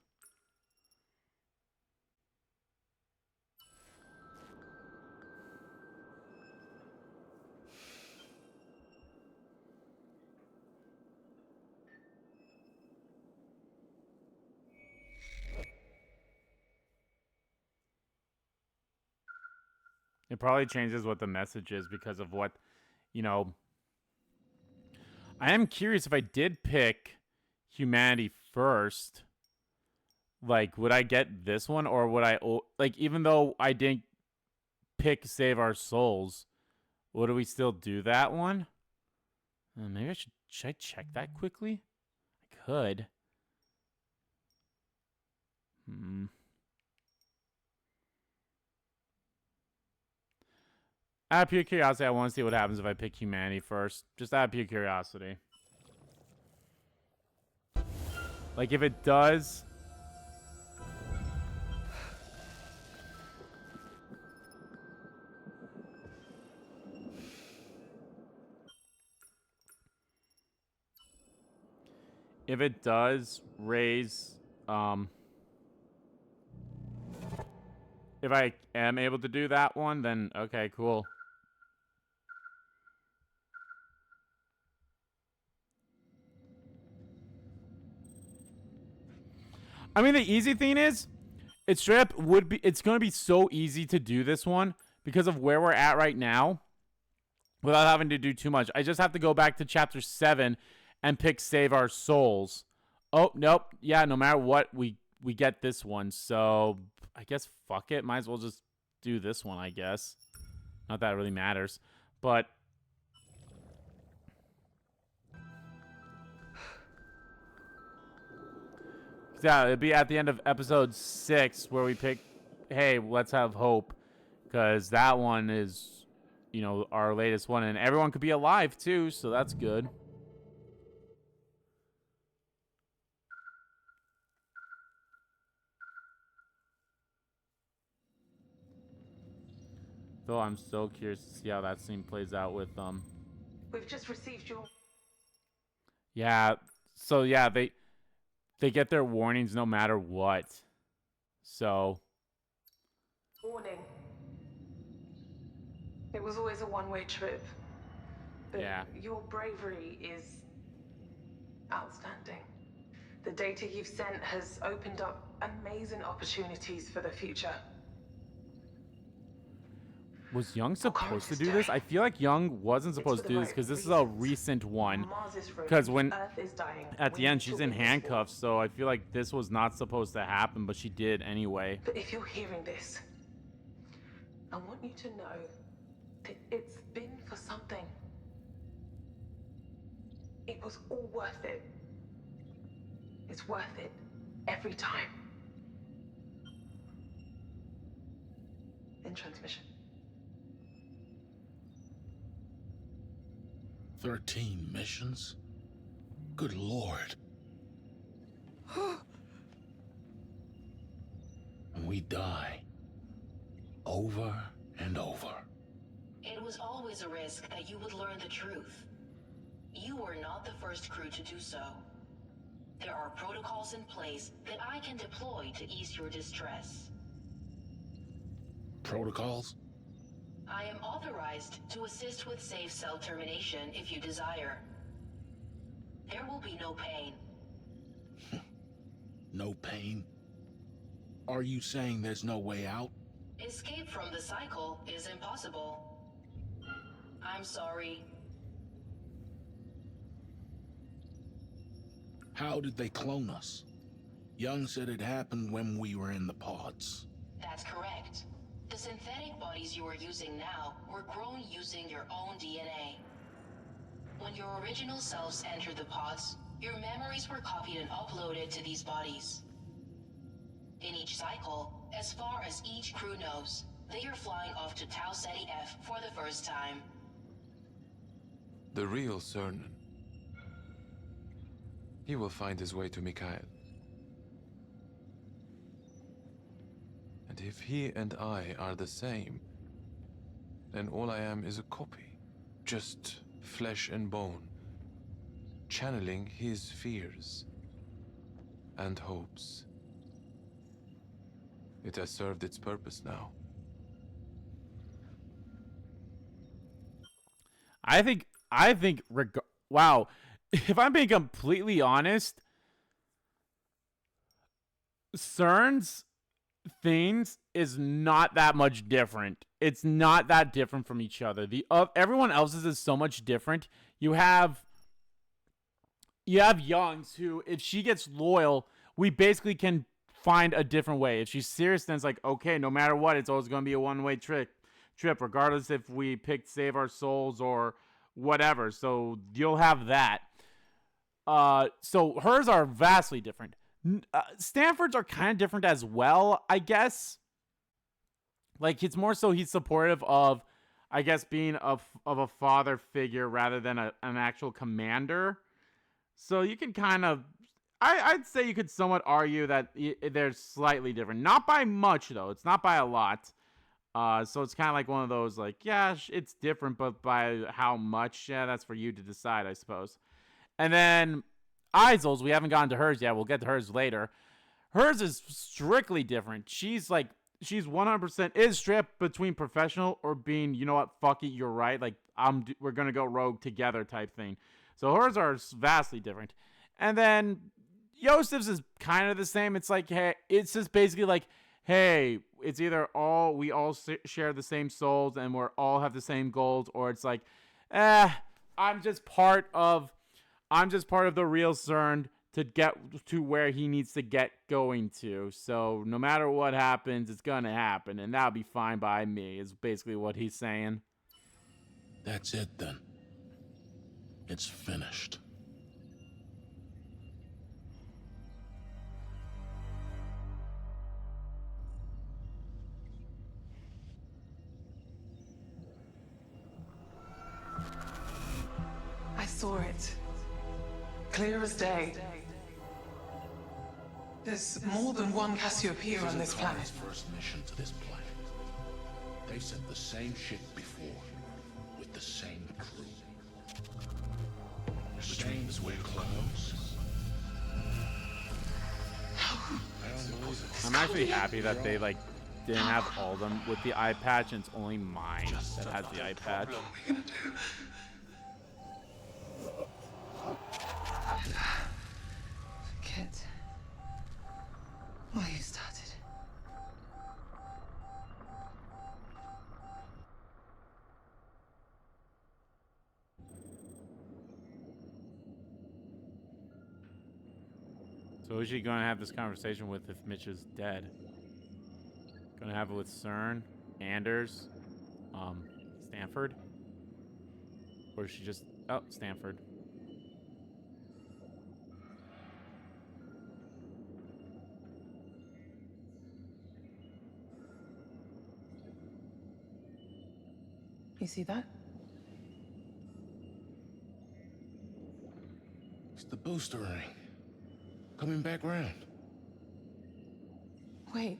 It probably changes what the message is because of what, you know. I am curious if I did pick humanity first, like, would I get this one, or would I, like, even though I didn't pick Save Our Souls, would we still do that one? Maybe should I check that quickly? I could. Out of pure curiosity, I want to see what happens if I pick humanity first. Just out of pure curiosity. Like, if it does... If it does raise... If I am able to do that one, then okay, cool. I mean, the easy thing is, it's straight up it's going to be so easy to do this one because of where we're at right now without having to do too much. I just have to go back to chapter 7 and pick Save Our Souls. Oh, nope. Yeah, no matter what, we get this one. So, I guess fuck it. Might as well just do this one, I guess. Not that it really matters. But... yeah, it'd be at the end of episode 6 where we pick, hey, let's have hope. Because that one is, you know, our latest one. And everyone could be alive, too, so that's good. Though I'm so curious to see how that scene plays out with, We've just received your... yeah, so yeah, they get their warnings no matter what. So... warning. It was always a one-way trip. But yeah. Your bravery is outstanding. The data you've sent has opened up amazing opportunities for the future. Was Young supposed to do this? I feel like Young wasn't supposed to do this because this is a recent one. Because when at the end she's in handcuffs, so I feel like this was not supposed to happen, but she did anyway. But if you're hearing this, I want you to know that it's been for something. It was all worth it. It's worth it every time. In transmission. 13 missions? Good Lord. When we die, Over and over. It was always a risk that you would learn the truth. You were not the first crew to do so. There are protocols in place that I can deploy to ease your distress. Protocols? I am authorized to assist with safe cell termination if you desire. There will be no pain. No pain? Are you saying there's no way out? Escape from the cycle is impossible. I'm sorry. How did they clone us? Young said it happened when we were in the pods. That's correct. The synthetic bodies you are using now were grown using your own DNA. When your original selves entered the pods, your memories were copied and uploaded to these bodies. In each cycle, as far as each crew knows, they are flying off to Tau Ceti F for the first time. The real Cernan. He will find his way to Mikhail. And if he and I are the same, then all I am is a copy. Just flesh and bone, channeling his fears and hopes. It has served its purpose now. Wow. If I'm being completely honest, CERN's things is not that much different. It's not that different from each other. Everyone else's is so much different. You have Young's who, if she gets loyal, we basically can find a different way. If she's serious, then it's like, okay, no matter what, it's always going to be a one-way trip, regardless if we pick Save Our Souls or whatever. So you'll have that. So hers are vastly different. Stanford's are kind of different as well, I guess. Like, it's more so he's supportive of, I guess, being of a father figure rather than an actual commander. So you can kind of, I'd say you could somewhat argue that they're slightly different. Not by much, though. It's not by a lot. So it's kind of like one of those, like, yeah, it's different, but by how much? Yeah, that's for you to decide, I suppose. And then Isol's, we haven't gotten to hers yet. We'll get to hers later. Hers is strictly different. She's 100% is stripped between professional or being, you know what, fuck it, you're right. Like, we're going to go rogue together type thing. So hers are vastly different. And then Yosef's is kind of the same. It's like, hey, it's just basically like, hey, it's either we all share the same souls and we all have the same goals, or it's like, I'm just part of the real CERN to get to where he needs to get going to. So no matter what happens, it's gonna happen, and that'll be fine by me, is basically what he's saying. That's it then. It's finished. I saw it. Clear as day. There's more than one Cassiopeia on this planet. First mission to this planet. They said the same shit before, with the same crew. Which means we're close. I'm actually happy that they didn't have all of them with the eye patch, and it's only mine that has the eye patch. Forget why you started. So who's she going to have this conversation with if Mitch is dead? Going to have it with CERN, Anders, Stanford? Or is she just... Oh, Stanford. You see that? It's the booster ring. Coming back round. Wait.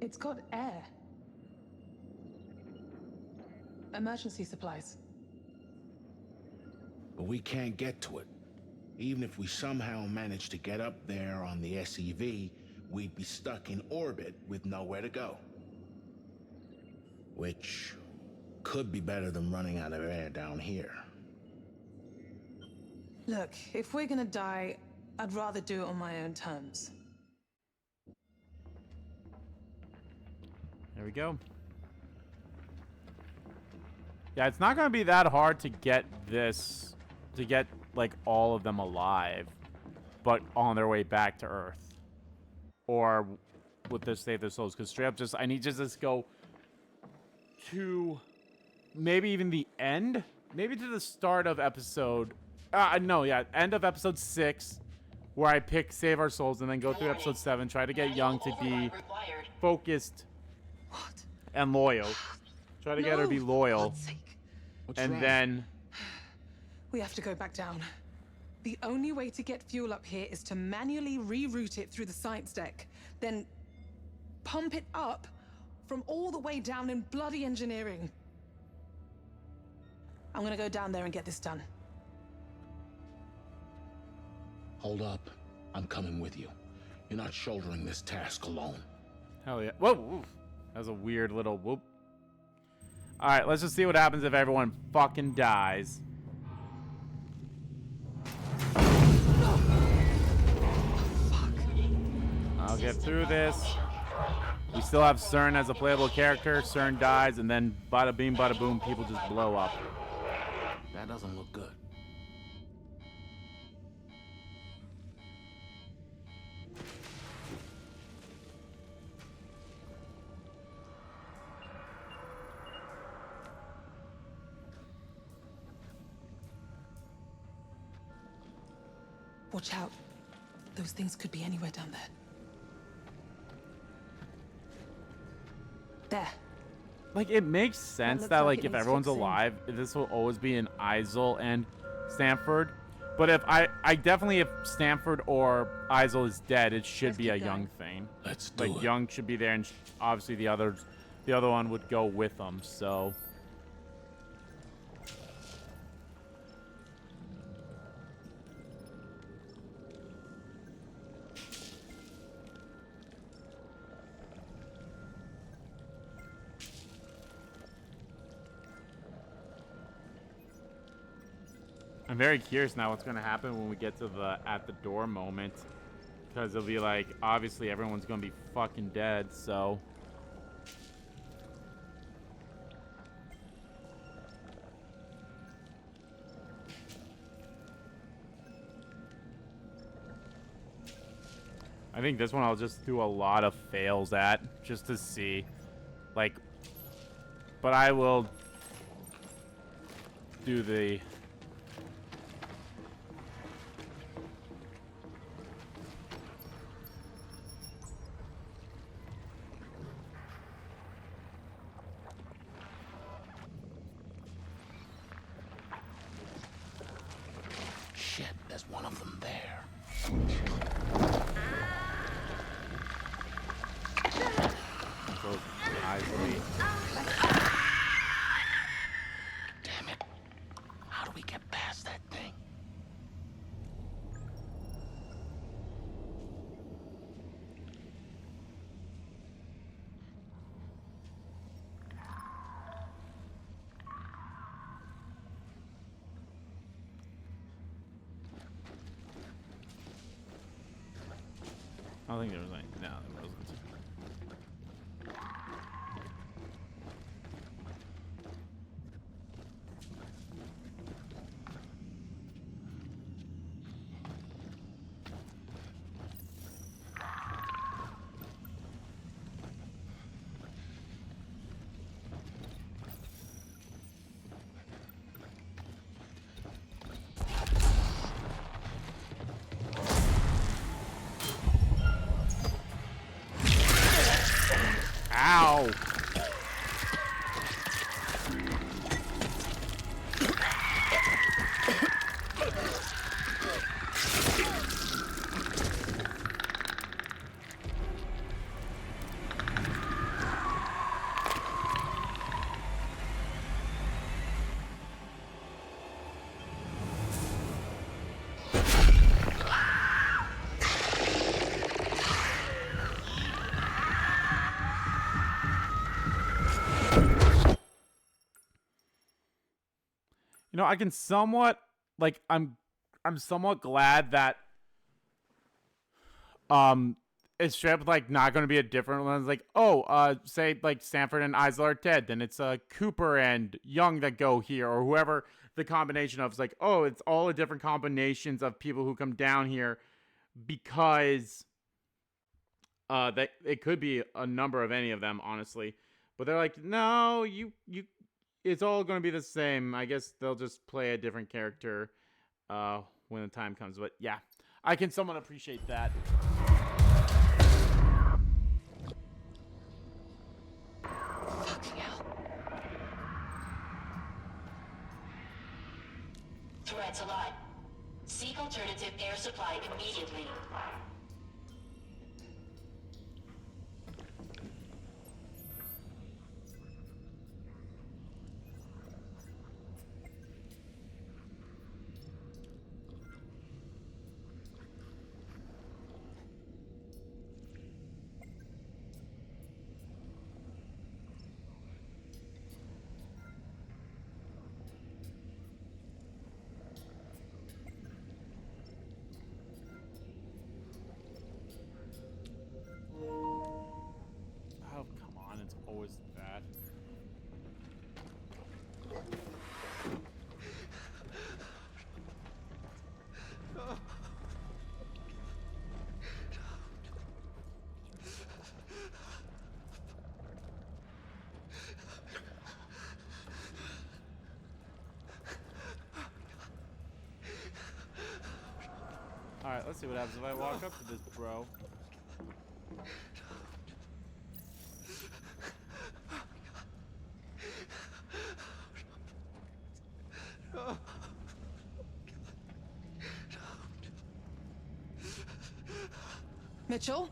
It's got air. Emergency supplies. But we can't get to it. Even if we somehow managed to get up there on the SEV, we'd be stuck in orbit with nowhere to go. Which could be better than running out of air down here. Look, if we're gonna die, I'd rather do it on my own terms. There we go. Yeah, it's not going to be that hard to get this, to get, like, all of them alive, but on their way back to Earth. Or with this save their souls, because straight up just, I need to just go to maybe even the end? Maybe to the start of episode, no, yeah, end of episode 6, where I pick Save Our Souls, and then go through episode 7, try to get Young to be focused and loyal. Try to get her to be loyal. And then we have to go back down. The only way to get fuel up here is to manually reroute it through the science deck, then pump it up from all the way down in bloody engineering. I'm gonna go down there and get this done. Hold up. I'm coming with you. You're not shouldering this task alone. Hell yeah. Whoa, whoa. That was a weird little whoop. Alright, let's just see what happens if everyone fucking dies. I'll get through this. We still have CERN as a playable character. CERN dies, and then bada bing, bada boom, people just blow up. That doesn't look good. Watch out. Those things could be anywhere down there. There. Like, it makes sense that, like, if everyone's alive, this will always be in Isel and Stanford. But if I definitely, if Stanford or Isel is dead, it should be a Young thing. Let's do it. Like, Young should be there, and obviously the other one would go with them, so. I'm very curious now what's going to happen when we get to the at the door moment. Because it'll be like, obviously everyone's going to be fucking dead, so. I think this one I'll just do a lot of fails at, just to see. Like, but I will do the... Shit, there's one of them there. So nicely. Damn it. How do we get past that thing? I don't think there was any. No, there wasn't. Ow! know, I can somewhat, like, I'm somewhat glad that it's straight up, like, not going to be a different one. It's like, oh, say, like, Stanford and Isla are dead. Then it's Cooper and Young that go here, or whoever the combination of. It's like, oh, it's all the different combinations of people who come down here because that it could be a number of any of them, honestly. But they're like, no, it's all going to be the same. I guess they'll just play a different character when the time comes. But yeah, I can somewhat appreciate that. Fucking hell. Threats alive. Seek alternative air supply immediately. Oh, come on. It's always that. Alright, let's see what happens if I walk up to this bro. Mitchell?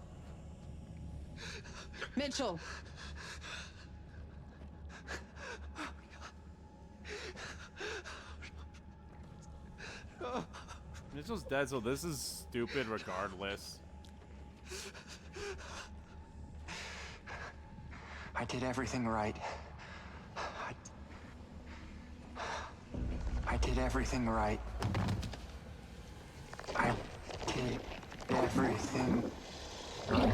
Mitchell! Mitchell's dead, so this is stupid regardless. I did everything right. I did everything right. I did everything right.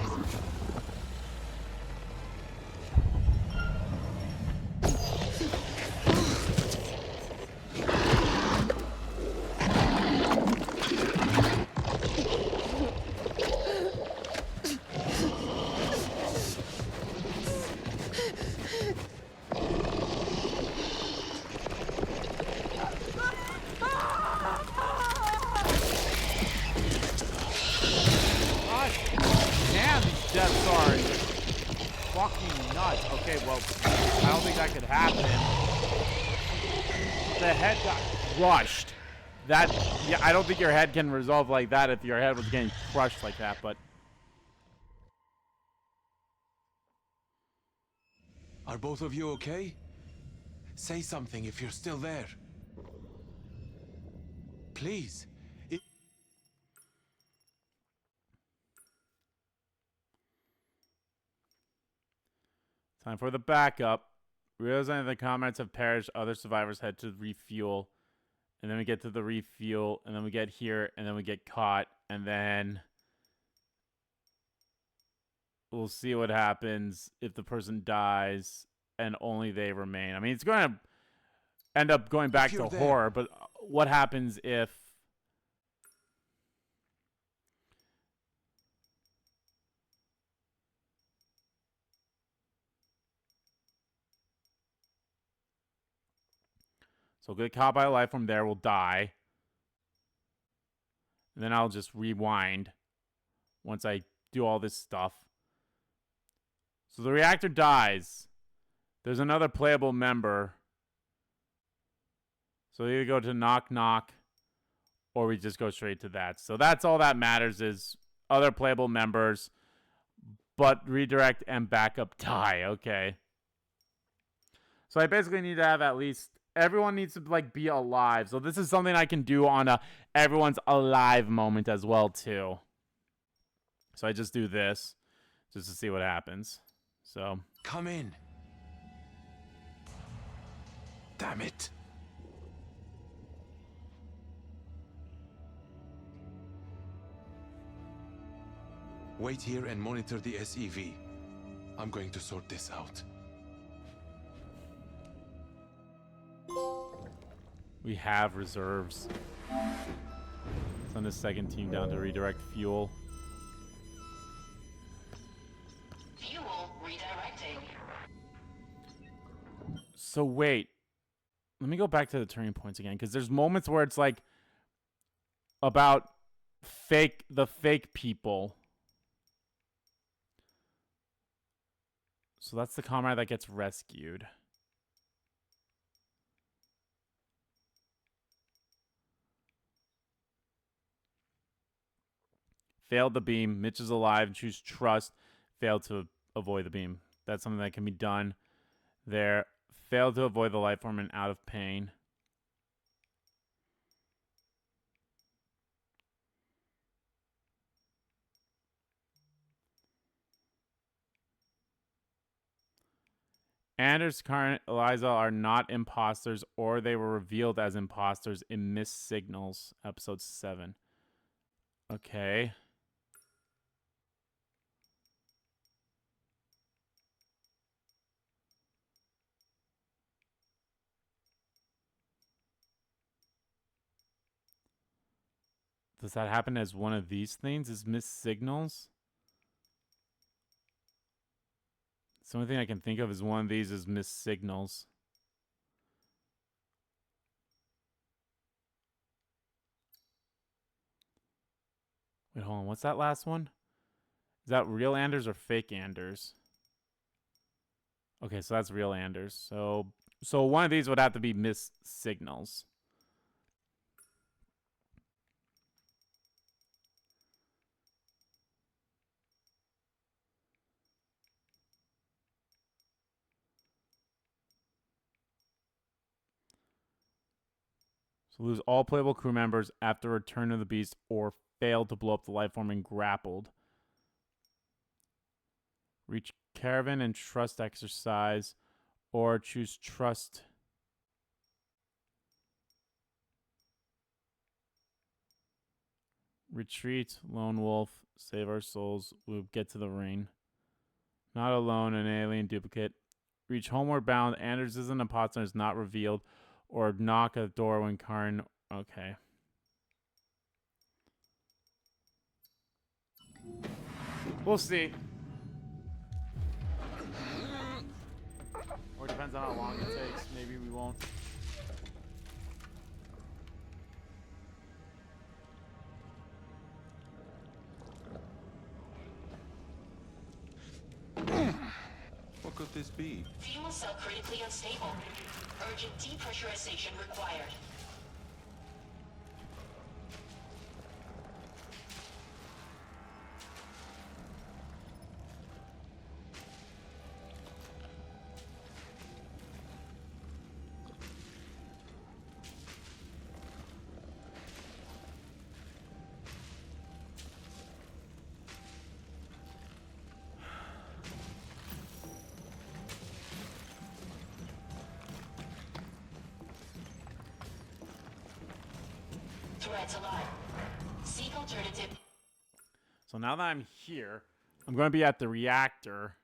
Okay, well, I don't think that could happen. The head got crushed. Yeah, I don't think your head can resolve like that if your head was getting crushed like that, but... Are both of you okay? Say something if you're still there. Please. Time for the backup. Realizing the comrades have perished, other survivors head to refuel. And then we get to the refuel, and then we get here, and then we get caught, and then we'll see what happens if the person dies and only they remain. I mean, it's going to end up going back to horror, but what happens if... So get caught by a life from there, will die. And then I'll just rewind once I do all this stuff. So the reactor dies. There's another playable member. So we either go to knock knock or we just go straight to that. So that's all that matters is other playable members. But redirect and backup die. Okay. So I basically need to have at least... Everyone needs to, like, be alive. So this is something I can do on a everyone's alive moment as well, too. So I just do this just to see what happens. So. Come in. Damn it. Wait here and monitor the SEV. I'm going to sort this out. We have reserves. Send a second team down to redirect fuel. Fuel redirecting. So wait. Let me go back to the turning points again, because there's moments where it's like about the fake people. So that's the comrade that gets rescued. Failed the beam. Mitch is alive. Choose trust. Failed to avoid the beam. That's something that can be done there. Failed to avoid the life form and out of pain. Anders, Karen, Eliza are not imposters, or they were revealed as imposters in Missed Signals, episode 7. Okay. Does that happen as one of these things? Is Missed Signals? The only thing I can think of is one of these is Missed Signals. Wait, hold on. What's that last one? Is that real Anders or fake Anders? Okay, so that's real Anders. So one of these would have to be Missed Signals. So lose all playable crew members after return of the beast or fail to blow up the life form and grappled. Reach caravan and trust exercise or choose trust. Retreat, lone wolf, save our souls. We'll get to the ring. Not alone, an alien duplicate. Reach homeward bound. Anders is an imposter, is not revealed. Or knock at the door when Karin... Okay. We'll see. Or it depends on how long it takes. Maybe we won't. What could this be? Fuel cell critically unstable. Urgent depressurization required. Threats alive. Seek alternative. So now that I'm here, I'm going to be at the reactor.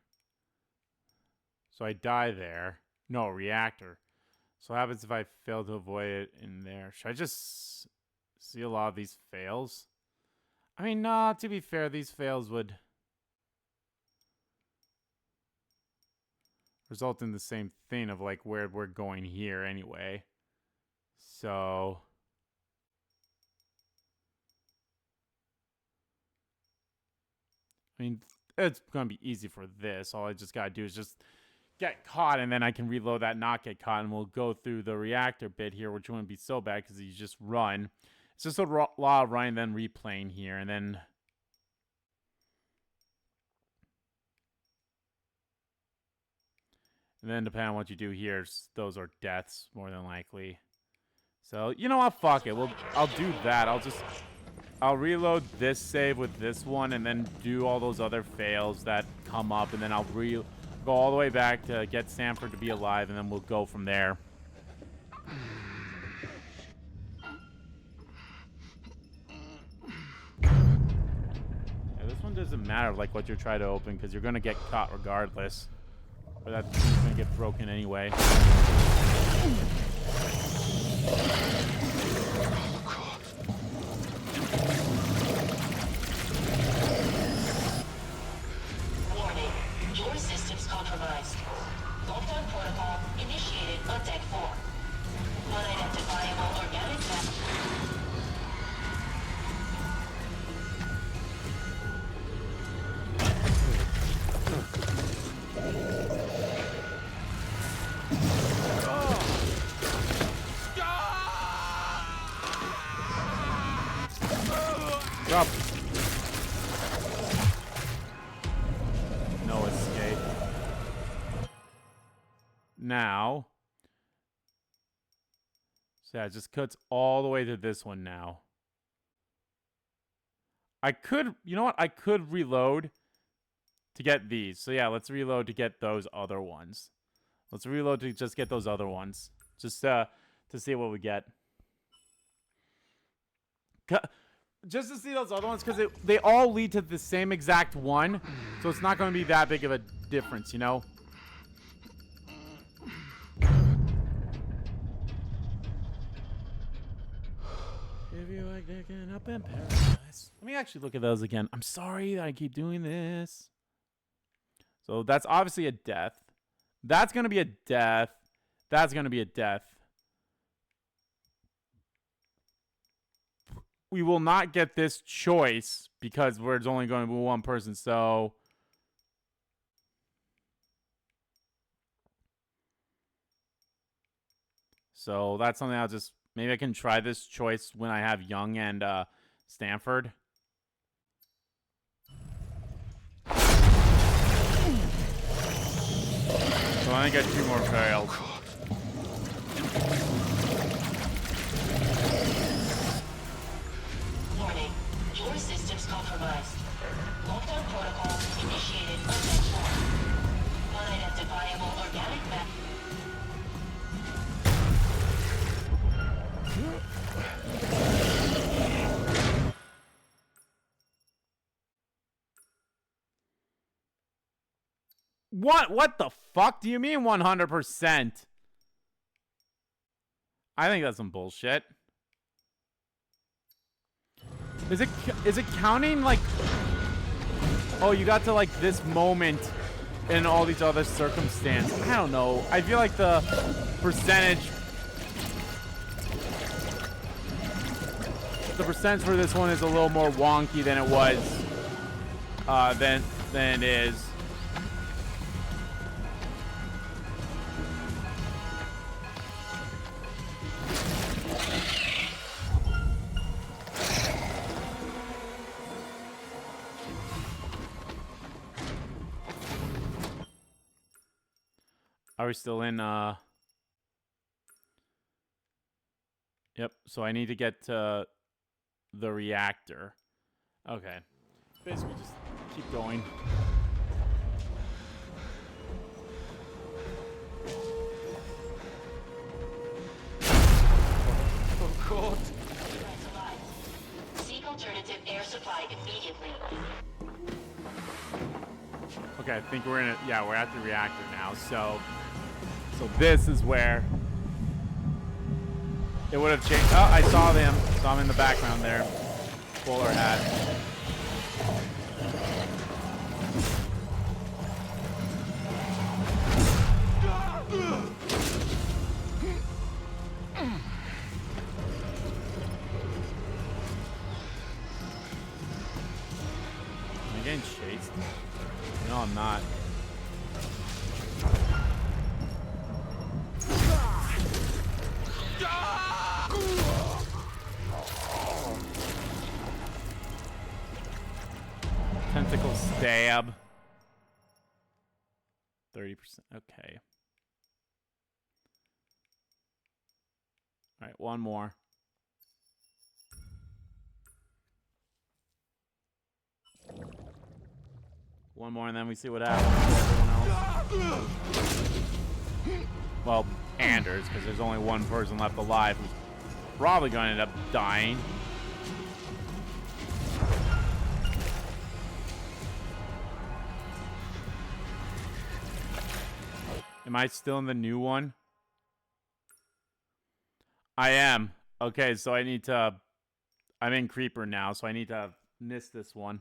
So I die there. No, reactor. So what happens if I fail to avoid it in there? Should I just see a lot of these fails? I mean, no, to be fair, these fails would result in the same thing of like where we're going here anyway. So... I mean, it's going to be easy for this. All I just got to do is just get caught, and then I can reload that, not get caught, and we'll go through the reactor bit here, which wouldn't be so bad because you just run. It's just a lot of running, then replaying here, and then... And then depending on what you do here, those are deaths, more than likely. So, you know what? Fuck it. I'll do that. I'll reload this save with this one and then do all those other fails that come up, and then I'll go all the way back to get Sanford to be alive, and then we'll go from there. Yeah, this one doesn't matter like what you're trying to open because you're gonna get caught regardless. Or that's gonna get broken anyway. Warning. Your system's compromised. Lockdown protocol initiated on deck 4. Unidentifiable organic matter. Drop. No escape. Now. So yeah, it just cuts all the way to this one now. I could, you know what? I could reload to get these. So yeah, let's reload to get those other ones. Let's reload to just get those other ones. Just to see what we get. Just to see those other ones, because they all lead to the same exact one. So it's not going to be that big of a difference, you know? If you like picking up in paradise. Let me actually look at those again. I'm sorry that I keep doing this. So that's obviously a death. That's going to be a death. That's going to be a death. We will not get this choice because there's only going to be one person. So that's something I'll just, maybe I can try this choice when I have Young and Stanford. So I think I got 2 more failed. Warning. Your system's compromised. Lockdown protocol initiated on deck 4. Unidentifiable organic matter. What the fuck do you mean 100%? I think that's some bullshit. Is it counting like, oh, you got to like this moment in all these other circumstances? I don't know. I feel like the percentage for this one is a little more wonky than it was than it is. Are we still in, Yep, so I need to get to the reactor. Okay. Basically just keep going. Oh, God. Seek alternative air supply immediately. Okay, I think we're in it. Yeah, we're at the reactor now. So this is where it would have changed. Oh, I saw them. Saw them in the background there. Bowler hat. Am I getting chased? No, I'm not. Tentacle stab. 30%. Okay. All right, one more. One more, and then we see what happens to everyone else. Well, Anders, because there's only one person left alive who's probably going to end up dying. Am I still in the new one? I am. Okay, so I need to... I'm in Creeper now, so I need to miss this one.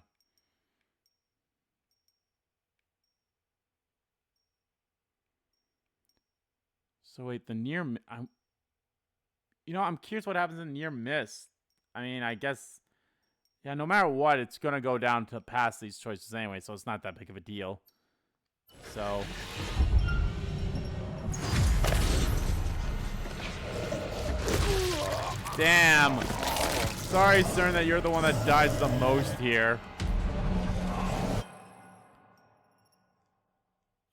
So wait, the near... I'm curious what happens in near miss. I mean, I guess... Yeah, no matter what, it's going to go down to pass these choices anyway, so it's not that big of a deal. So... Damn. Sorry, Cern, that you're the one that dies the most here.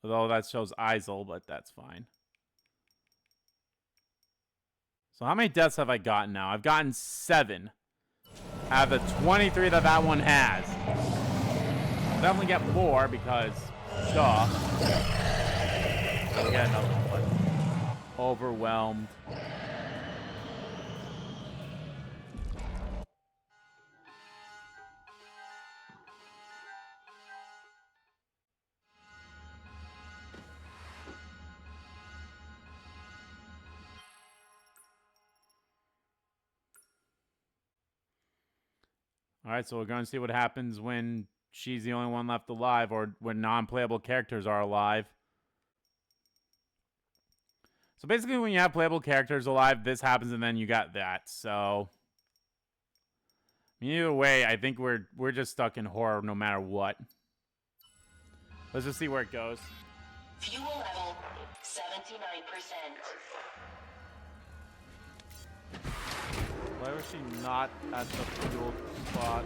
Although that shows Isel, but that's fine. So how many deaths have I gotten now? I've gotten 7 out of the 23 that that one has. I'll definitely get more because, duh. I'll get another one, but overwhelmed. Alright, so we're going to see what happens when she's the only one left alive, or when non-playable characters are alive. So basically, when you have playable characters alive, this happens, and then you got that. So, either way, I think we're just stuck in horror no matter what. Let's just see where it goes. Fuel level 79%. Why was she not at the fuel spot?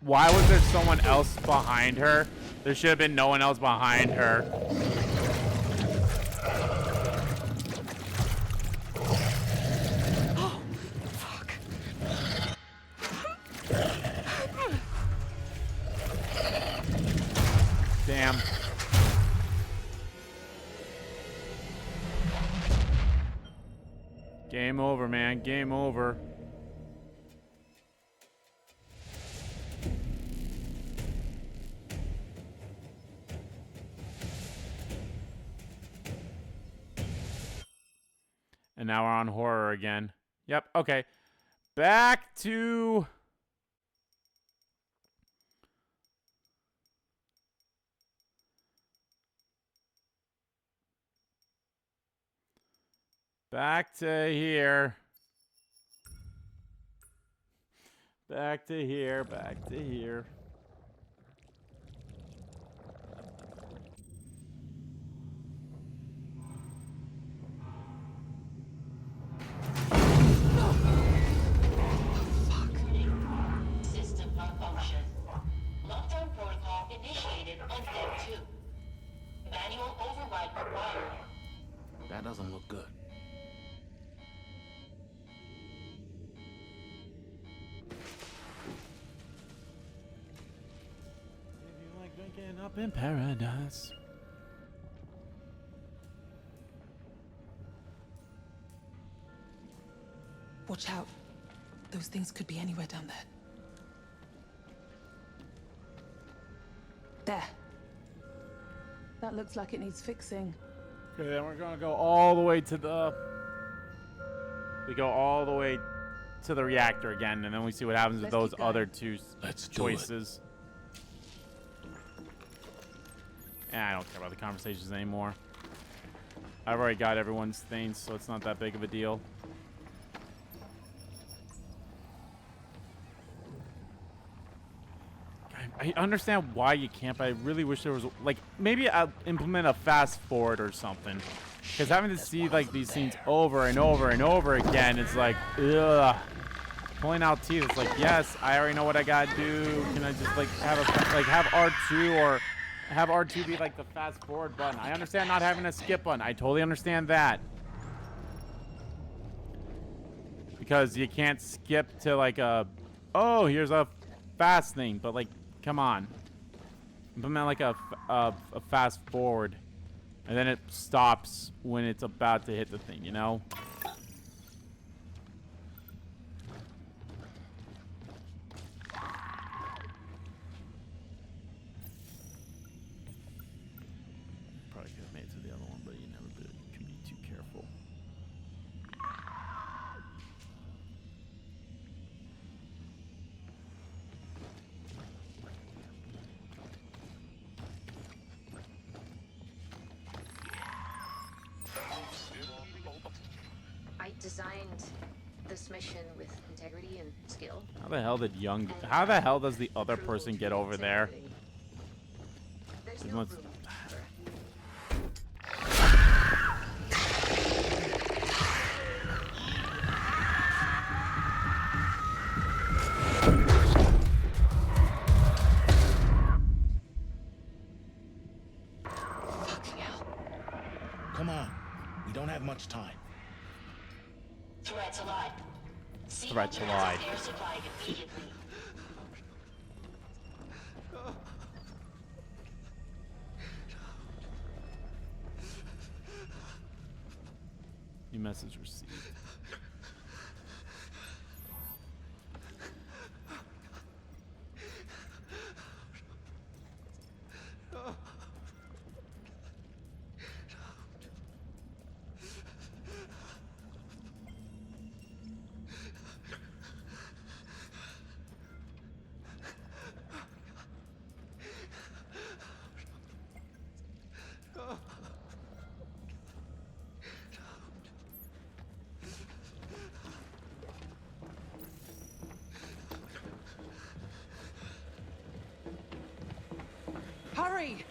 Why was there someone else behind her? There should have been no one else behind her. Damn. Game over, man. Game over. And now we're on horror again. Yep, okay. Back to... Back to here. Back to here. Back to here. System malfunction. Lockdown protocol initiated on Deck 2. Manual override required. That doesn't look good. If you like drinking up in paradise. Watch out. Those things could be anywhere down there. There. That looks like it needs fixing. Okay, then we're gonna go all the way to the... We go all the way to the reactor again, and then we see what happens with those other two choices. And I don't care about the conversations anymore. I've already got everyone's things, so it's not that big of a deal. I understand why you can't, but I really wish there was, like, maybe I'll implement a fast forward or something. Because having to see, like, these scenes over and over and over again, it's like, ugh. Pulling out teeth, it's like, yes, I already know what I gotta do. Can I just, like, have R2 or have R2 be, like, the fast forward button? I understand not having a skip button. I totally understand that. Because you can't skip to, like, a, oh, here's a fast thing, but, like, come on. Implement like a fast forward. And then it stops when it's about to hit the thing, you know? Probably could have made it to the other one, but you never can be too careful. I designed this mission with integrity and skill. How the hell does the other person get over there? There's no room for Come on. We don't have much time. Threats alive. Threats alive. Air supply immediately. New message received. Hurry!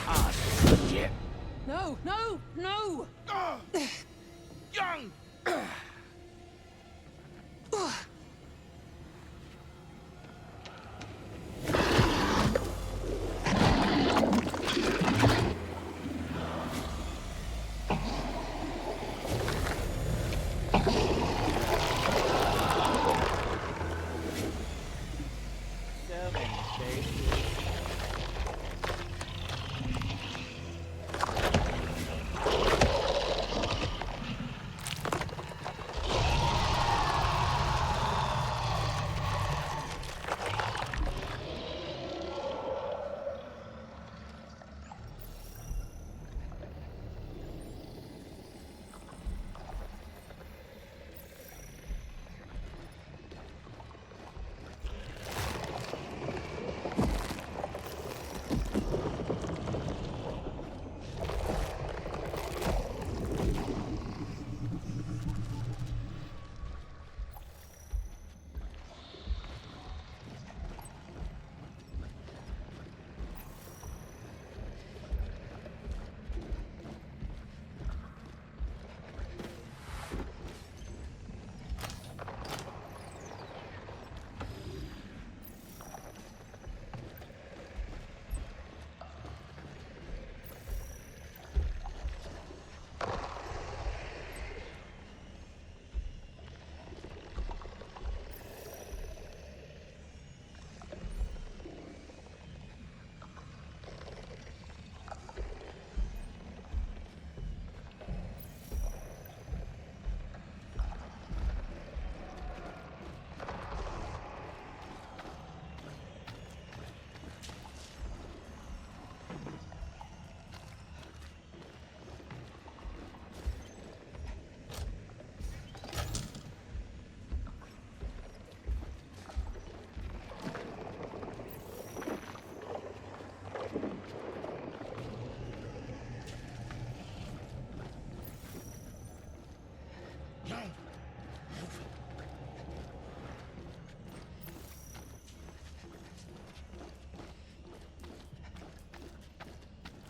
Ah, shit! No, no, no! Young!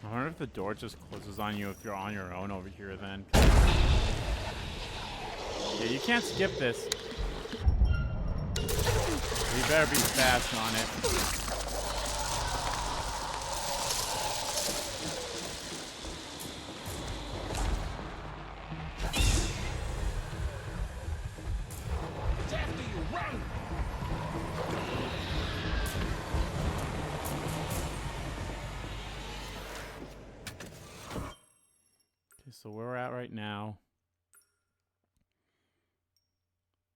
I wonder if the door just closes on you if you're on your own over here then. Yeah, you can't skip this. You better be fast on it. It's after you, run! so where we're at right now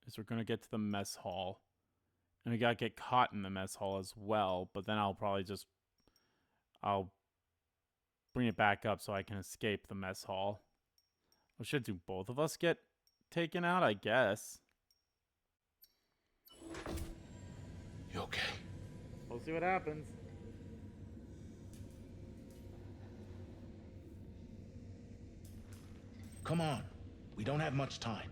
is we're gonna get to the mess hall. And we gotta get caught in the mess hall as well, but then I'll probably just... I'll bring it back up so I can escape the mess hall. We should do both of us get taken out, I guess. You okay? We'll see what happens. Come on. We don't have much time.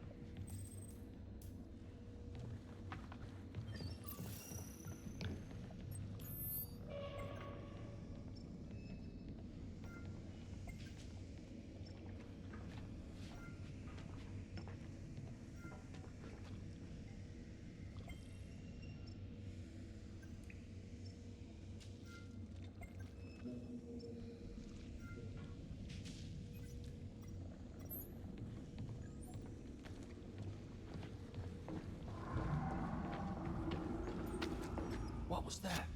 What was that?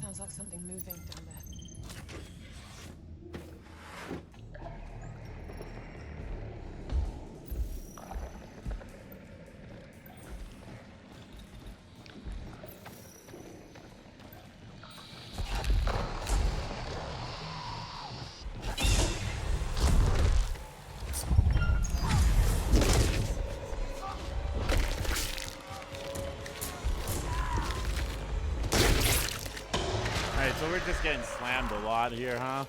Sounds like something moving down there. So we're just getting slammed a lot here, huh?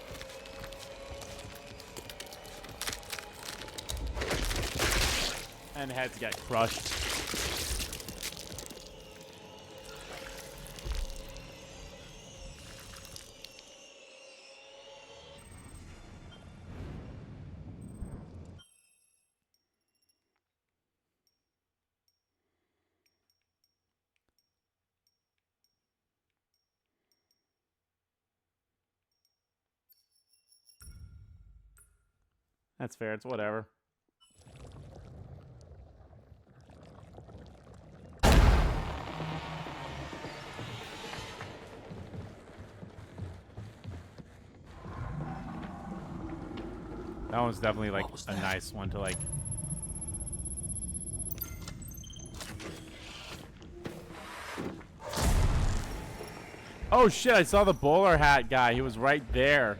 And heads get crushed. That's fair, it's whatever. That one's definitely like a nice one to like... Oh shit, I saw the bowler hat guy. He was right there.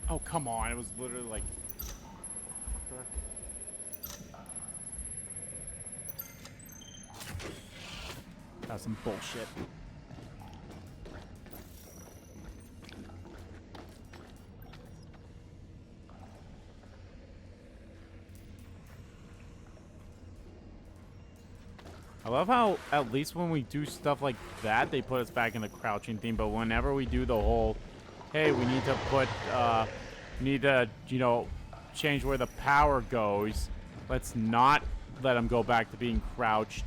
Oh, come on. It was literally like... That's some bullshit. I love how, at least when we do stuff like that, they put us back in the crouching theme, but whenever we do the whole, hey, we need to put, you know, change where the power goes, let's not let them go back to being crouched.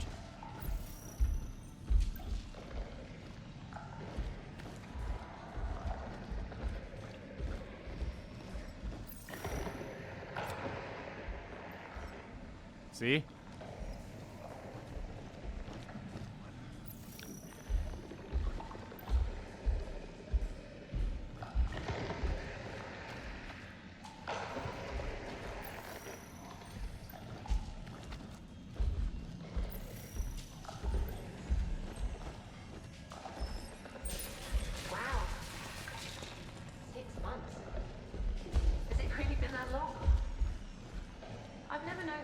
See?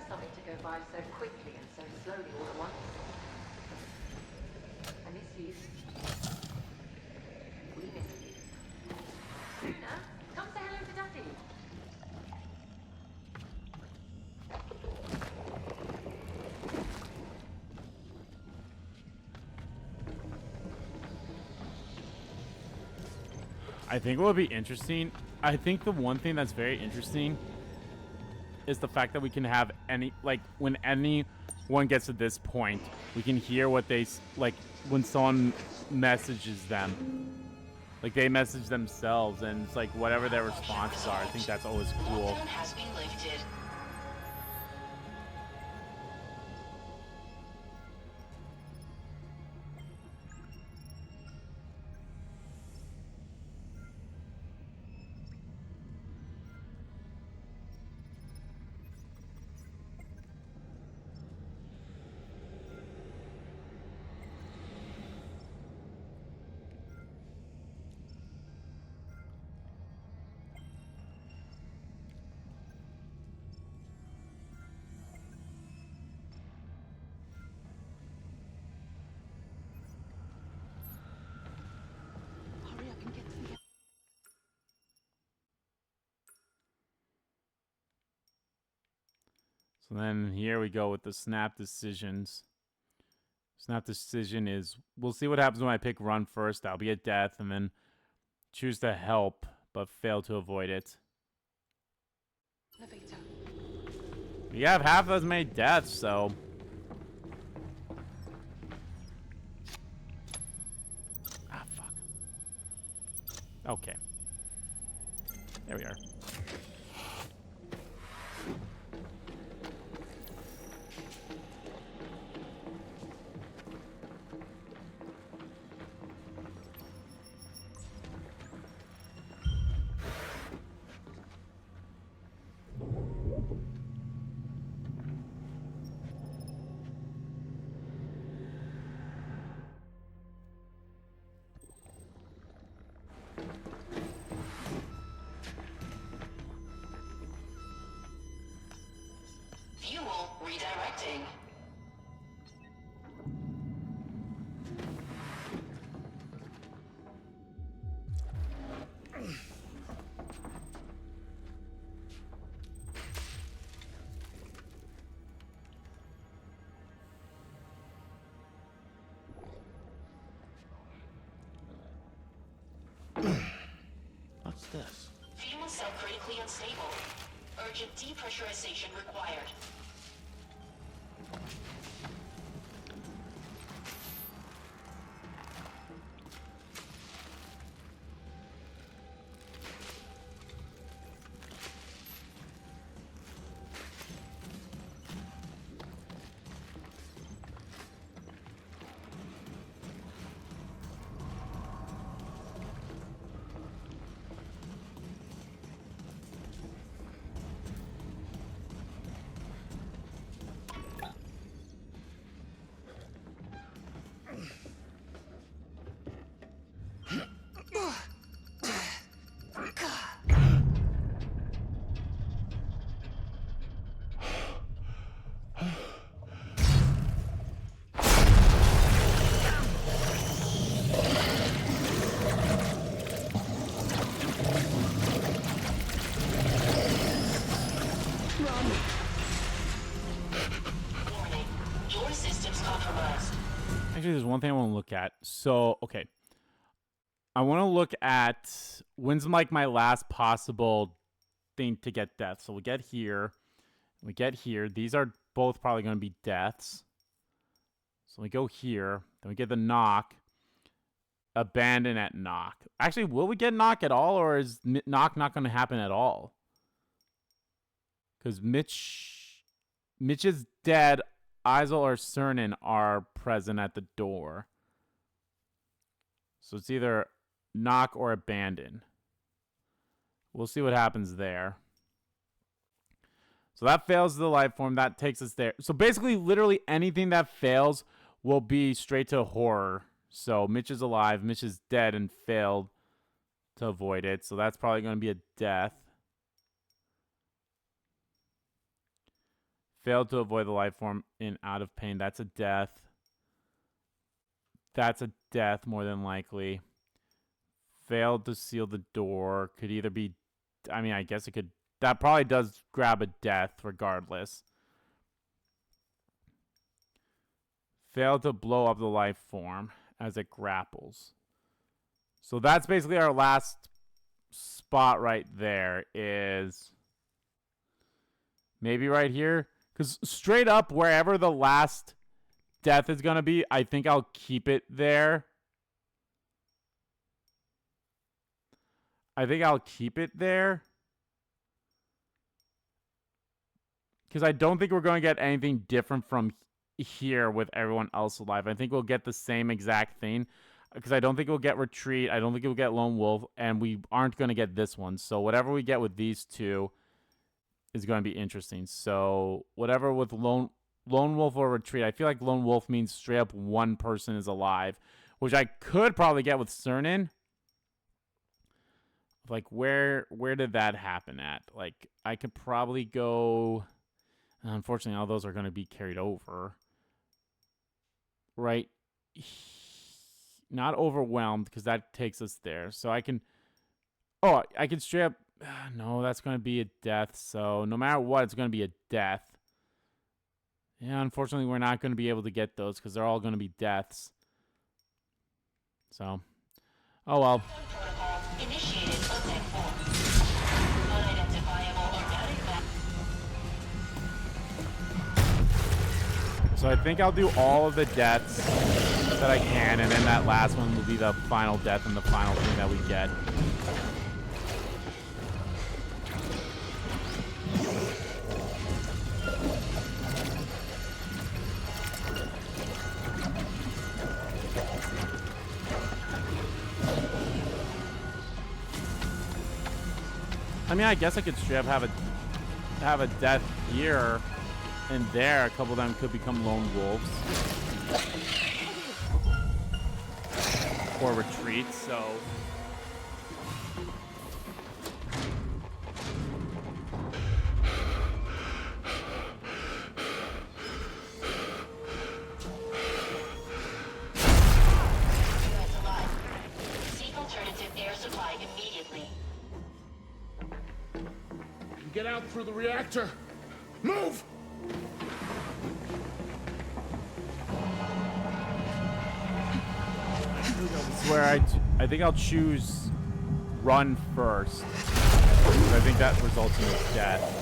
something to go by so quickly and so slowly all at once. I miss you. We miss you. Luna, come say hello to Daddy. I think what would be interesting, I think the one thing that's very interesting is the fact that we can have any, like, when anyone gets to this point, we can hear what they, like, when someone messages them. Like, they message themselves, and it's like whatever their responses are. I think that's always cool. Lockdown has been lifted. So then here we go with the snap decisions. Snap decision is, we'll see what happens when I pick run first. That'll be a death, and then choose to help, but fail to avoid it. Elevator. We have half as many deaths, so... Ah, fuck. Okay. There we are. Fuel redirecting. What's this? Fuel cell critically unstable. Urgent depressurization required. Warning. Your system's compromised. Actually, there's one thing I want to look at. So, okay. I want to look at when's like my last possible thing to get death. So we get here. We get here. These are both probably going to be deaths. So we go here. Then we get the knock. Abandon at knock. Actually, will we get knock at all, or is knock not going to happen at all? Because Mitch is dead. Isel or Cernan are present at the door. So it's either knock or abandon. We'll see what happens there. So that fails the life form. That takes us there. So basically, literally anything that fails will be straight to horror. So Mitch is alive. Mitch is dead and failed to avoid it. So that's probably going to be a death. Failed to avoid the life form in out of pain. That's a death. That's a death, more than likely. Failed to seal the door. Could either be... I mean, I guess it could... That probably does grab a death, regardless. Failed to blow up the life form as it grapples. So that's basically our last spot right there is... Maybe right here. Because straight up, wherever the last death is going to be, I think I'll keep it there. I think I'll keep it there. Because I don't think we're going to get anything different from here with everyone else alive. I think we'll get the same exact thing. Because I don't think we'll get Retreat. I don't think we'll get Lone Wolf. And we aren't going to get this one. So whatever we get with these two is going to be interesting. So whatever with Lone Wolf or Retreat. I feel like Lone Wolf means straight up one person is alive. Which I could probably get with Cernan. Like, where did that happen at? Like, I could probably go... Unfortunately, all those are going to be carried over. Right? Not overwhelmed, because that takes us there. So I can... Oh, I can straight up... No, that's going to be a death. So no matter what, it's going to be a death. Yeah, unfortunately, we're not going to be able to get those, because they're all going to be deaths. So... Oh, well. Initiated contact form. Unidentifiable organic. So I think I'll do all of the deaths that I can, and then that last one will be the final death and the final thing that we get. I mean, I guess I could straight up have a death here and there. A couple of them could become lone wolves or retreats. So Seek alternative air supply immediately. Get out through the reactor. Move! This is where I think I'll choose run first. I think that results in his death.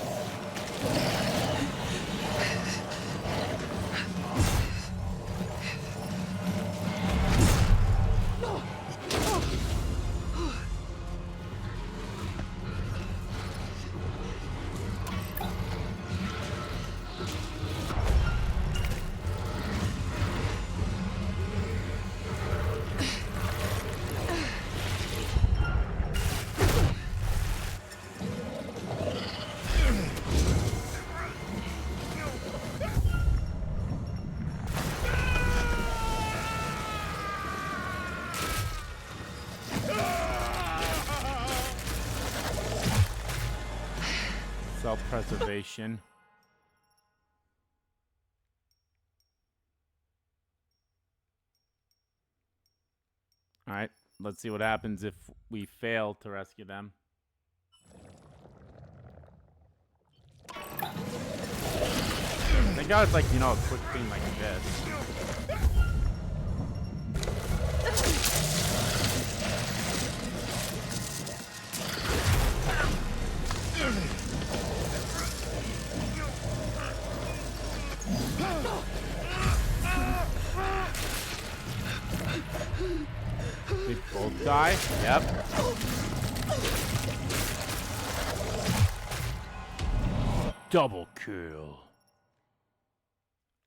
Self-preservation. All right, let's see what happens if we fail to rescue them. Thank God it's like, you know, a quick thing like this. They both die? Yep. Double kill.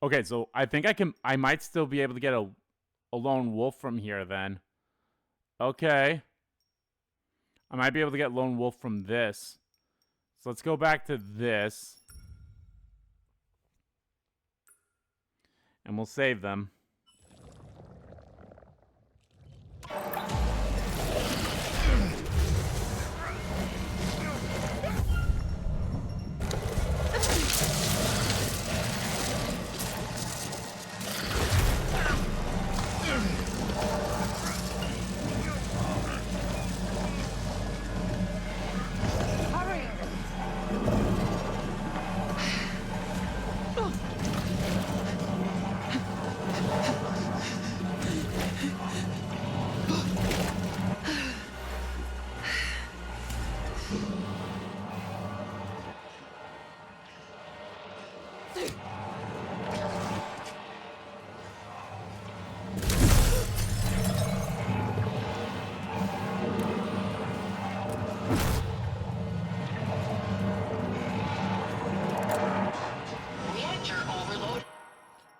Okay, so I think I might still be able to get a lone wolf from here then. Okay. I might be able to get lone wolf from this. So let's go back to this. And we'll save them.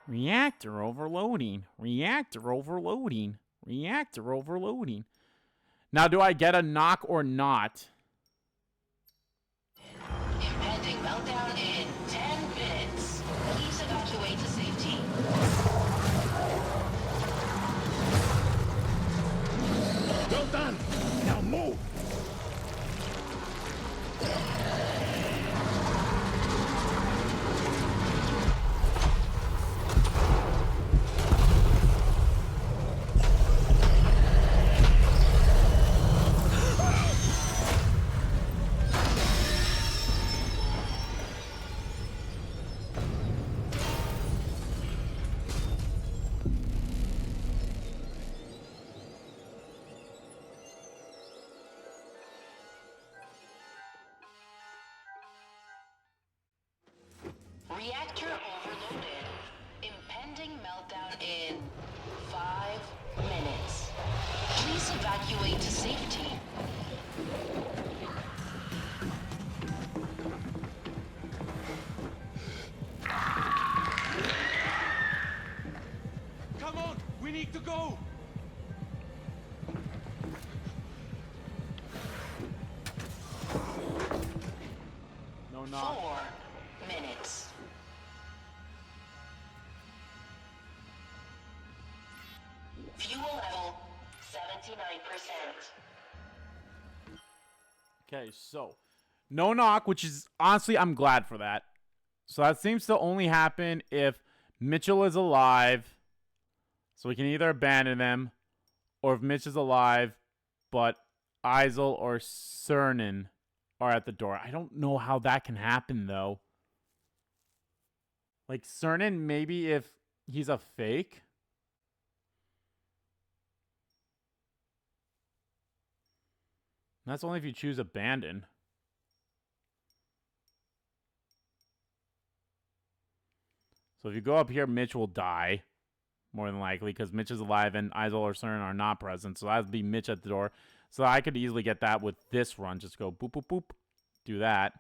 Reactor overloading. Reactor overloading. Reactor overloading. Now, do I get a knock or not? Impending meltdown in 10 minutes. Please evacuate to safety. Well done. Now move. Reactor overloaded. Impending meltdown in 5 minutes. Please evacuate to safety. Come on, we need to go. No knock. 4 minutes. Fuel level 79%. Okay, so no knock, which is honestly, I'm glad for that. So that seems to only happen if Mitchell is alive. So we can either abandon them, or if Mitch is alive, but Isel or Cernan are at the door. I don't know how that can happen, though. Like, Cernan, maybe if he's a fake. That's only if you choose abandon. So if you go up here, Mitch will die. More than likely, because Mitch is alive and Isel or Cernan are not present. So that would be Mitch at the door. So I could easily get that with this run. Just go boop, boop, boop. Do that.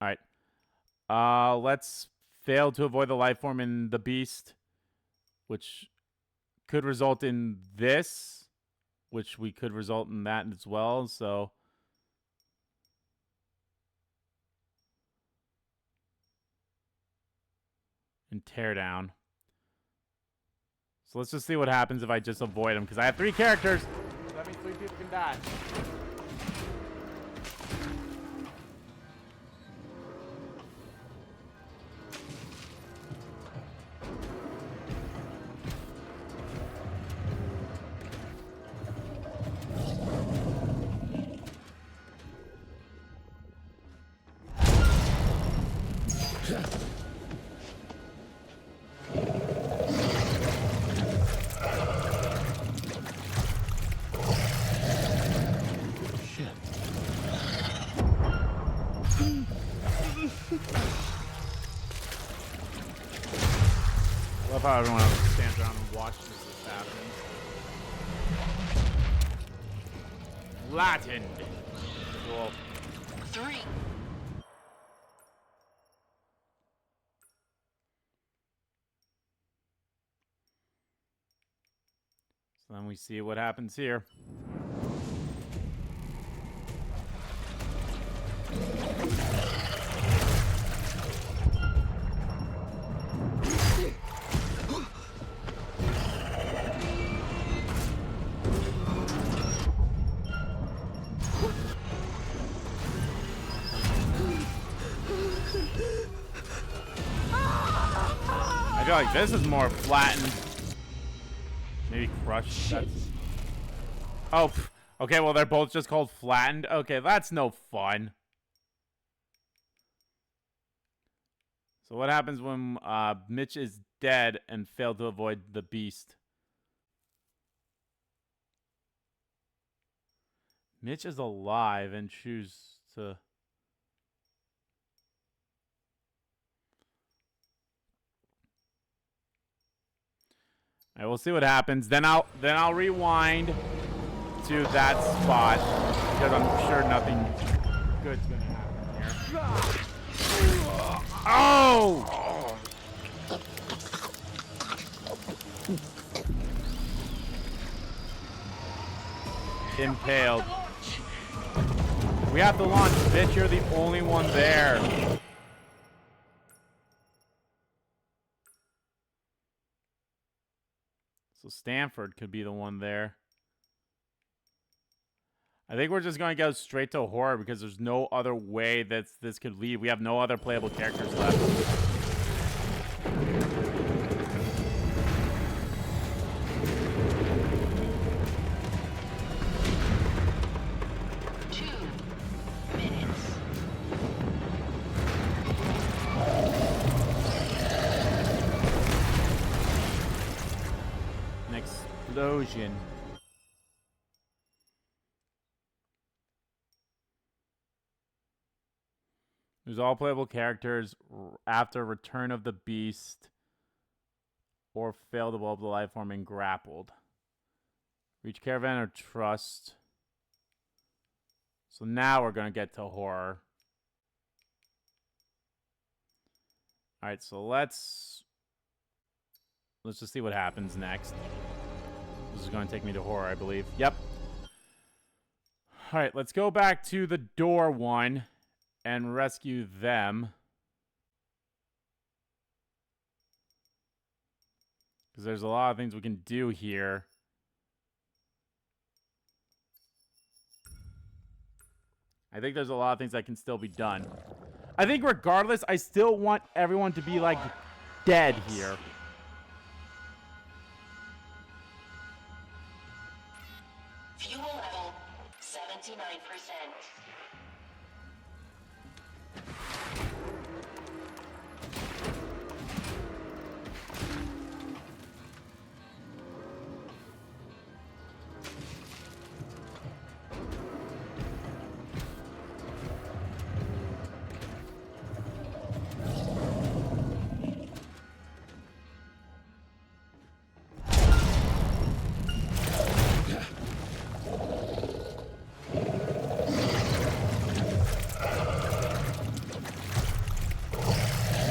Alright. Let's fail to avoid the life form in the beast. Which could result in this. Which we could result in that as well. So and tear down. So let's just see what happens if I just avoid them, because I have 3 characters. So that means 3 people can die. I love how everyone else stands around and watches this happen. Latin. Cool. 3. So then we see what happens here. I feel like this is more flattened. Maybe crushed. That's... Oh, okay. Well, they're both just called flattened. Okay, that's no fun. So what happens when Mitch is dead and failed to avoid the beast? Mitch is alive and choose to... All right, we'll see what happens. Then I'll rewind to that spot because I'm sure nothing good's gonna happen here. Oh! impaled. We have to launch, bitch. You're the only one there. So Stanford could be the one there. I think we're just going to go straight to horror because there's no other way that this could lead. We have no other playable characters left. An explosion. There's all playable characters after Return of the Beast or fail to develop the life form and grappled. Reach Caravan or Trust. So now we're going to get to horror. Alright, so let's just see what happens next. This is going to take me to horror, I believe. Yep. Alright, let's go back to the door one and rescue them. Because there's a lot of things we can do here. I think there's a lot of things that can still be done. I think regardless, I still want everyone to be, like, dead here. Fuel level 79%.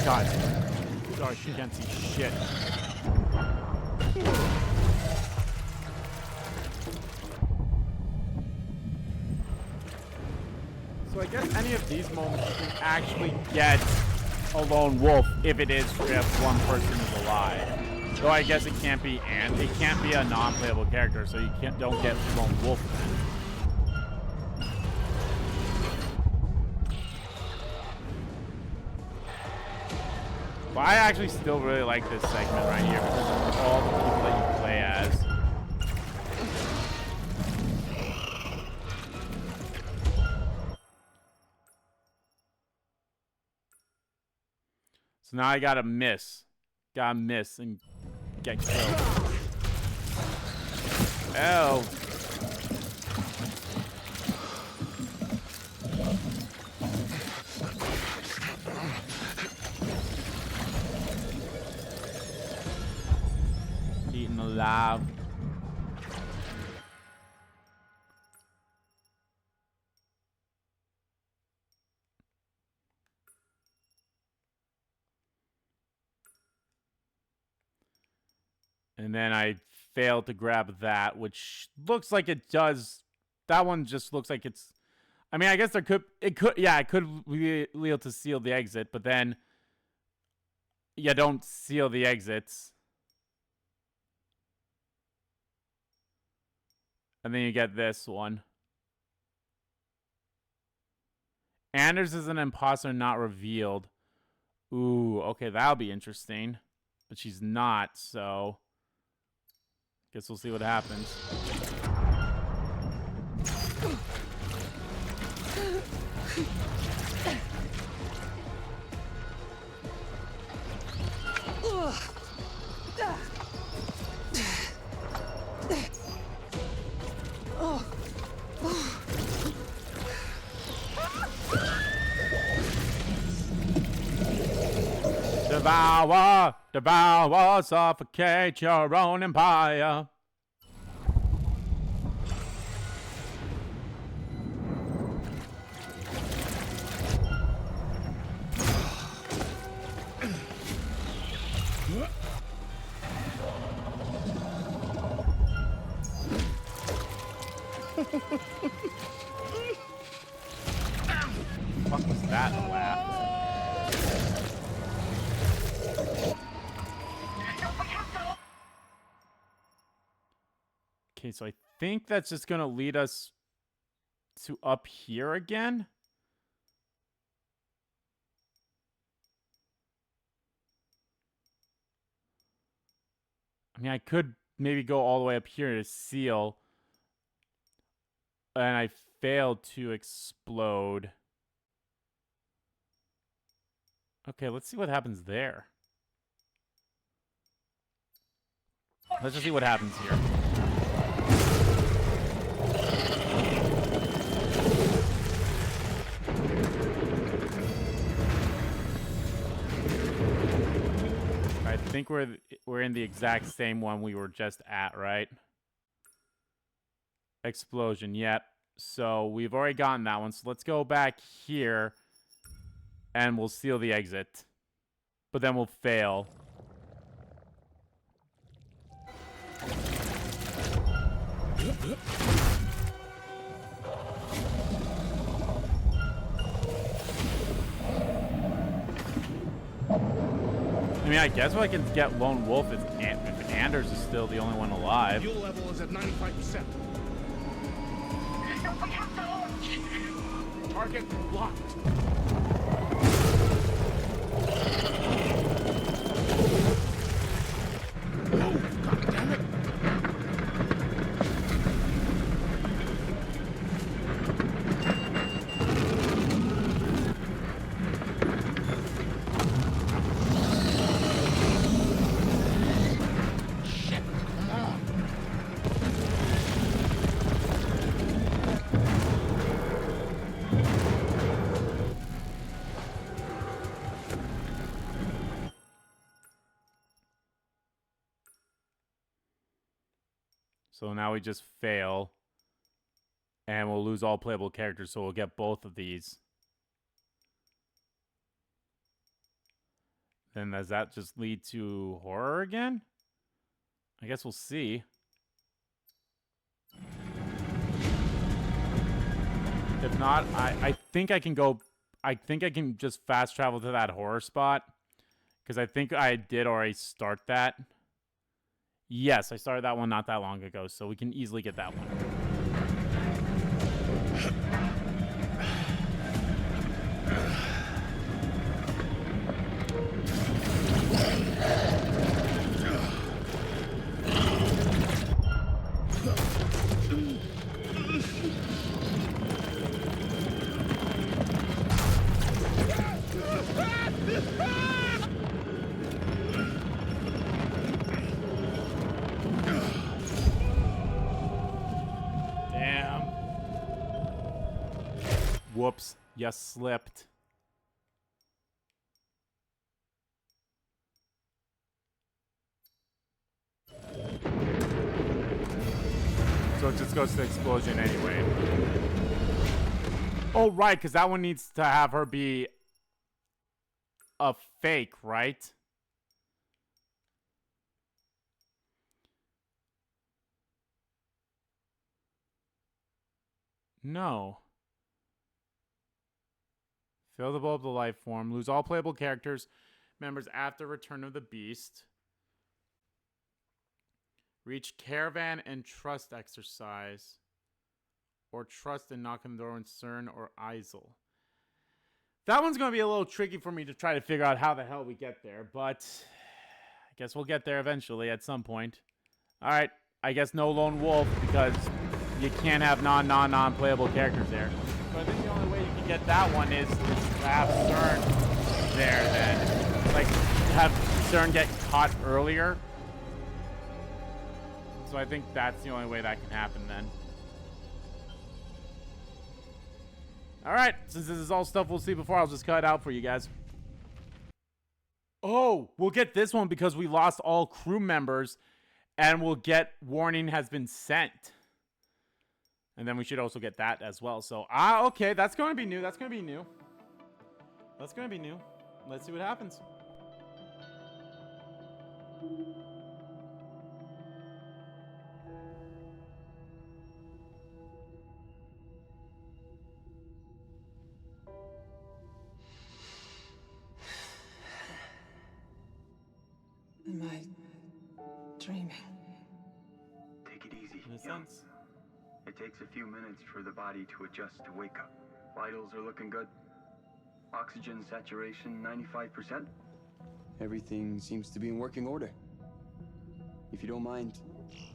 God. Sorry, she can't see shit. So I guess any of these moments you can actually get a lone wolf if one person is alive. Though I guess it can't be it can't be a non-playable character, so you don't get lone wolf then. But I actually still really like this segment right here because of all the people that you play as. So now I gotta miss. Gotta miss and get killed. Oh. Eaten alive. And then I failed to grab that, which looks like it does. That one just looks like it's. I mean, I guess it could lead to seal the exit, but then you don't seal the exits. And then you get this one. Anders is an imposter not revealed. Ooh, okay, that'll be interesting. But she's not, so guess we'll see what happens. Devour, devour, suffocate your own empire. Okay, so I think that's just gonna lead us to up here again. I mean, I could maybe go all the way up here to seal. And I failed to explode. Okay, let's see what happens there. Let's just see what happens here. I think we're in the exact same one we were just at, right? Explosion, yep. So we've already gotten that one. So let's go back here and we'll seal the exit. But then we'll fail. I mean, I guess I can get Lone Wolf if Anders is still the only one alive. Fuel level is at 95%. We have to launch! Target locked. Oh, God damn it! So now we just fail. And we'll lose all playable characters, so we'll get both of these. Then does that just lead to horror again? I guess we'll see. If not, I think I can go... I think I can just fast travel to that horror spot. Because I think I did already start that. Yes, I started that one not that long ago, so we can easily get that one. Damn. Whoops. You slipped. So it just goes to the explosion anyway. Oh, right, because that one needs to have her be a fake, right? No. Fill the bulb of the life form. Lose all playable characters members after Return of the Beast. Reach Caravan and Trust exercise. Or Trust and knock on the door in CERN or Isel. That one's going to be a little tricky for me to try to figure out how the hell we get there. But I guess we'll get there eventually at some point. Alright, I guess no Lone Wolf because you can't have non-playable characters there. So I think the only way you can get that one is to have CERN there then. Like, have CERN get caught earlier. So I think that's the only way that can happen then. Alright, since this is all stuff we'll see before, I'll just cut it out for you guys. Oh, we'll get this one because we lost all crew members. And we'll get warning has been sent. And then we should also get that as well. So, okay, that's going to be new. That's going to be new. That's going to be new. Let's see what happens. Am I dreaming? Take it easy. This sense. It takes a few minutes for the body to adjust to wake up. Vitals are looking good. Oxygen saturation 95%. Everything seems to be in working order. If you don't mind,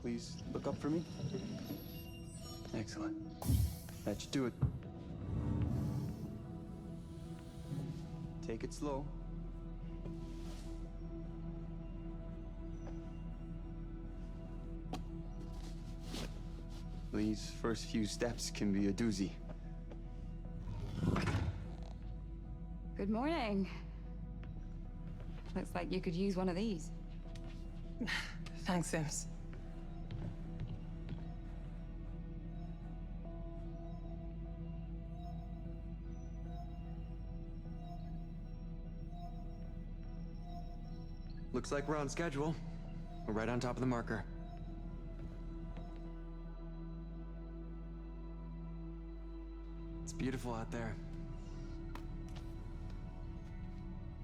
please look up for me. Excellent. That should do it. Take it slow. These first few steps can be a doozy. Good morning. Looks like you could use one of these. Thanks, Sims. Looks like we're on schedule. We're right on top of the marker. It's beautiful out there.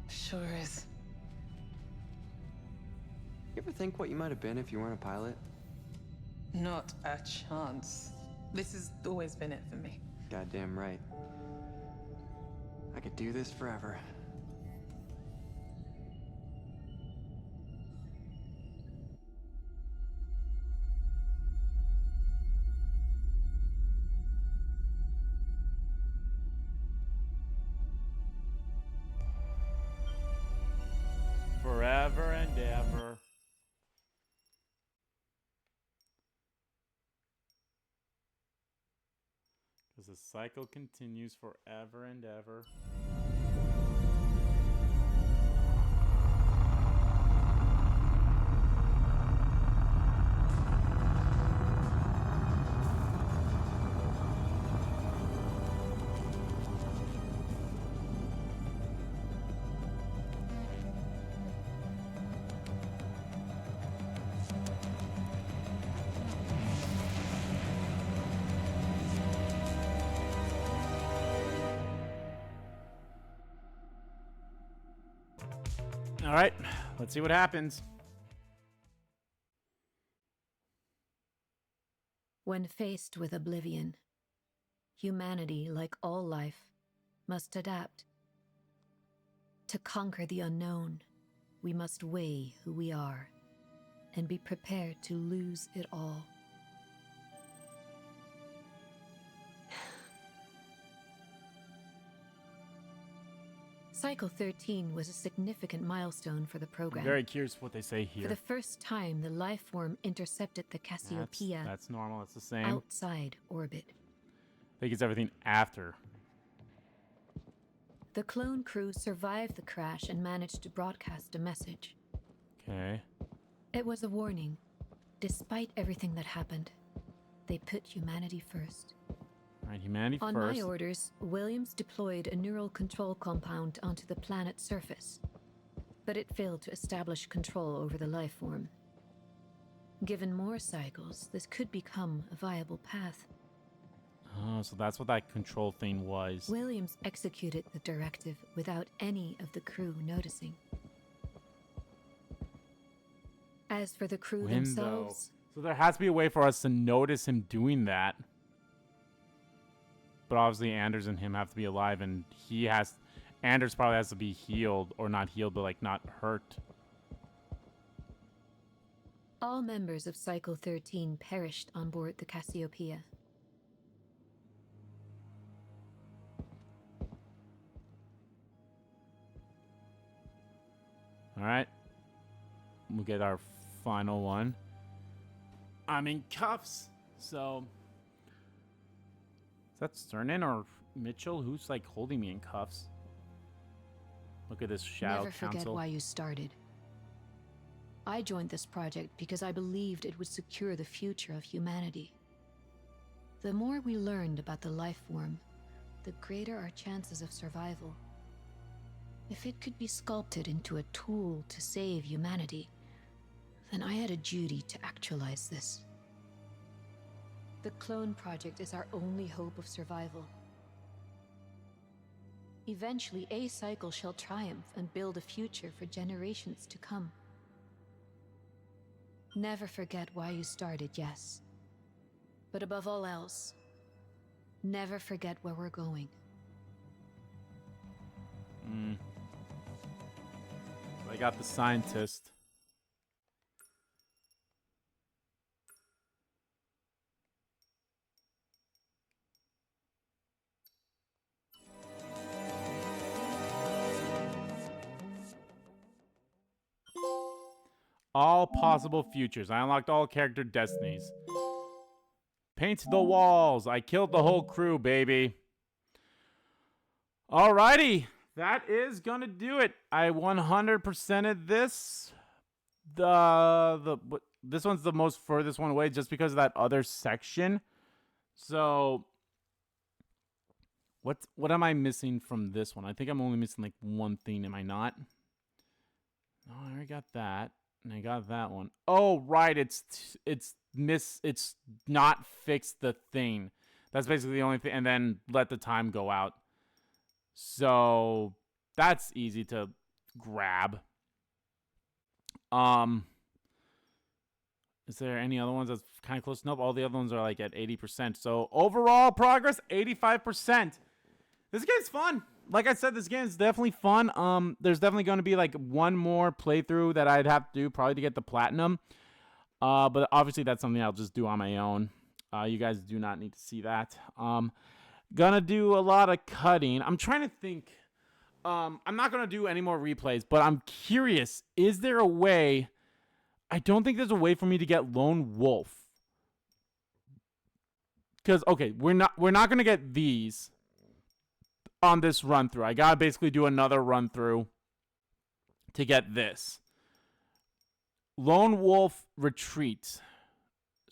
Sure is. You ever think what you might have been if you weren't a pilot? Not a chance. This has always been it for me. Goddamn right. I could do this forever. Forever and ever. Because the cycle continues forever and ever. All right, let's see what happens. When faced with oblivion, humanity, like all life, must adapt. To conquer the unknown, we must weigh who we are and be prepared to lose it all. Cycle 13 was a significant milestone for the program. I'm very curious what they say here. For the first time, the life form intercepted the Cassiopeia. That's normal. It's the same. Outside orbit. I think it's everything after. The clone crew survived the crash and managed to broadcast a message. Okay. It was a warning. Despite everything that happened, they put humanity first. All right, humanity On first. my orders, Williams deployed a neural control compound onto the planet's surface, but it failed to establish control over the life form. Given more cycles, this could become a viable path. Oh, so that's what that control thing was. Williams executed the directive without any of the crew noticing. As for the crew themselves... So there has to be a way for us to notice him doing that. But obviously Anders and him have to be alive, and Anders probably has to be healed, or not healed, but like not hurt. All members of Cycle 13 perished on board the Cassiopeia. Alright. We'll get our final one. I'm in cuffs, so... Is that Sternin or Mitchell? Who's like holding me in cuffs? Look at this shadow Never forget council. why you started. I joined this project because I believed it would secure the future of humanity. The more we learned about the life form, the greater our chances of survival. If it could be sculpted into a tool to save humanity, then I had a duty to actualize this. The clone project is our only hope of survival. Eventually, a cycle shall triumph and build a future for generations to come. Never forget why you started, yes. But above all else, never forget where we're going. I got the scientist. All possible futures. I unlocked all character destinies. Paint the walls. I killed the whole crew, baby. Alrighty. That is gonna do it. I 100%ed this. This one's the most furthest one away just because of that other section. So what am I missing from this one? I think I'm only missing like one thing, am I not? No, I already got that. And I got that one. Oh, right. It's not fix the thing. That's basically the only thing. And then let the time go out. So that's easy to grab. Is there any other ones that's kind of close? Nope. All the other ones are like at 80%. So overall progress, 85%. This game's fun. Like I said, this game is definitely fun. There's definitely going to be like one more playthrough that I'd have to do probably to get the platinum. But obviously that's something I'll just do on my own. You guys do not need to see that. Gonna do a lot of cutting. I'm trying to think. I'm not gonna do any more replays, but I'm curious. Is there a way? I don't think there's a way for me to get Lone Wolf. Because okay, we're not gonna get these on this run through. I gotta basically do another run through to get this. Lone Wolf Retreat.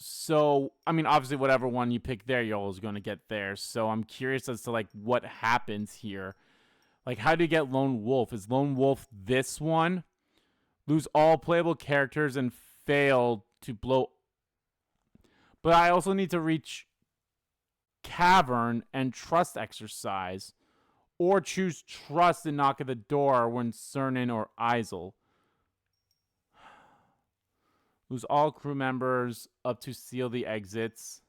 So, I mean, obviously whatever one you pick there, you're always going to get there. So I'm curious as to like what happens here. Like, how do you get Lone Wolf? Is Lone Wolf this one? Lose all playable characters and fail to blow. But I also need to reach Cavern and Trust Exercise. Or choose Trust and knock at the door when Cernan or Isel. Lose all crew members up to seal the exits.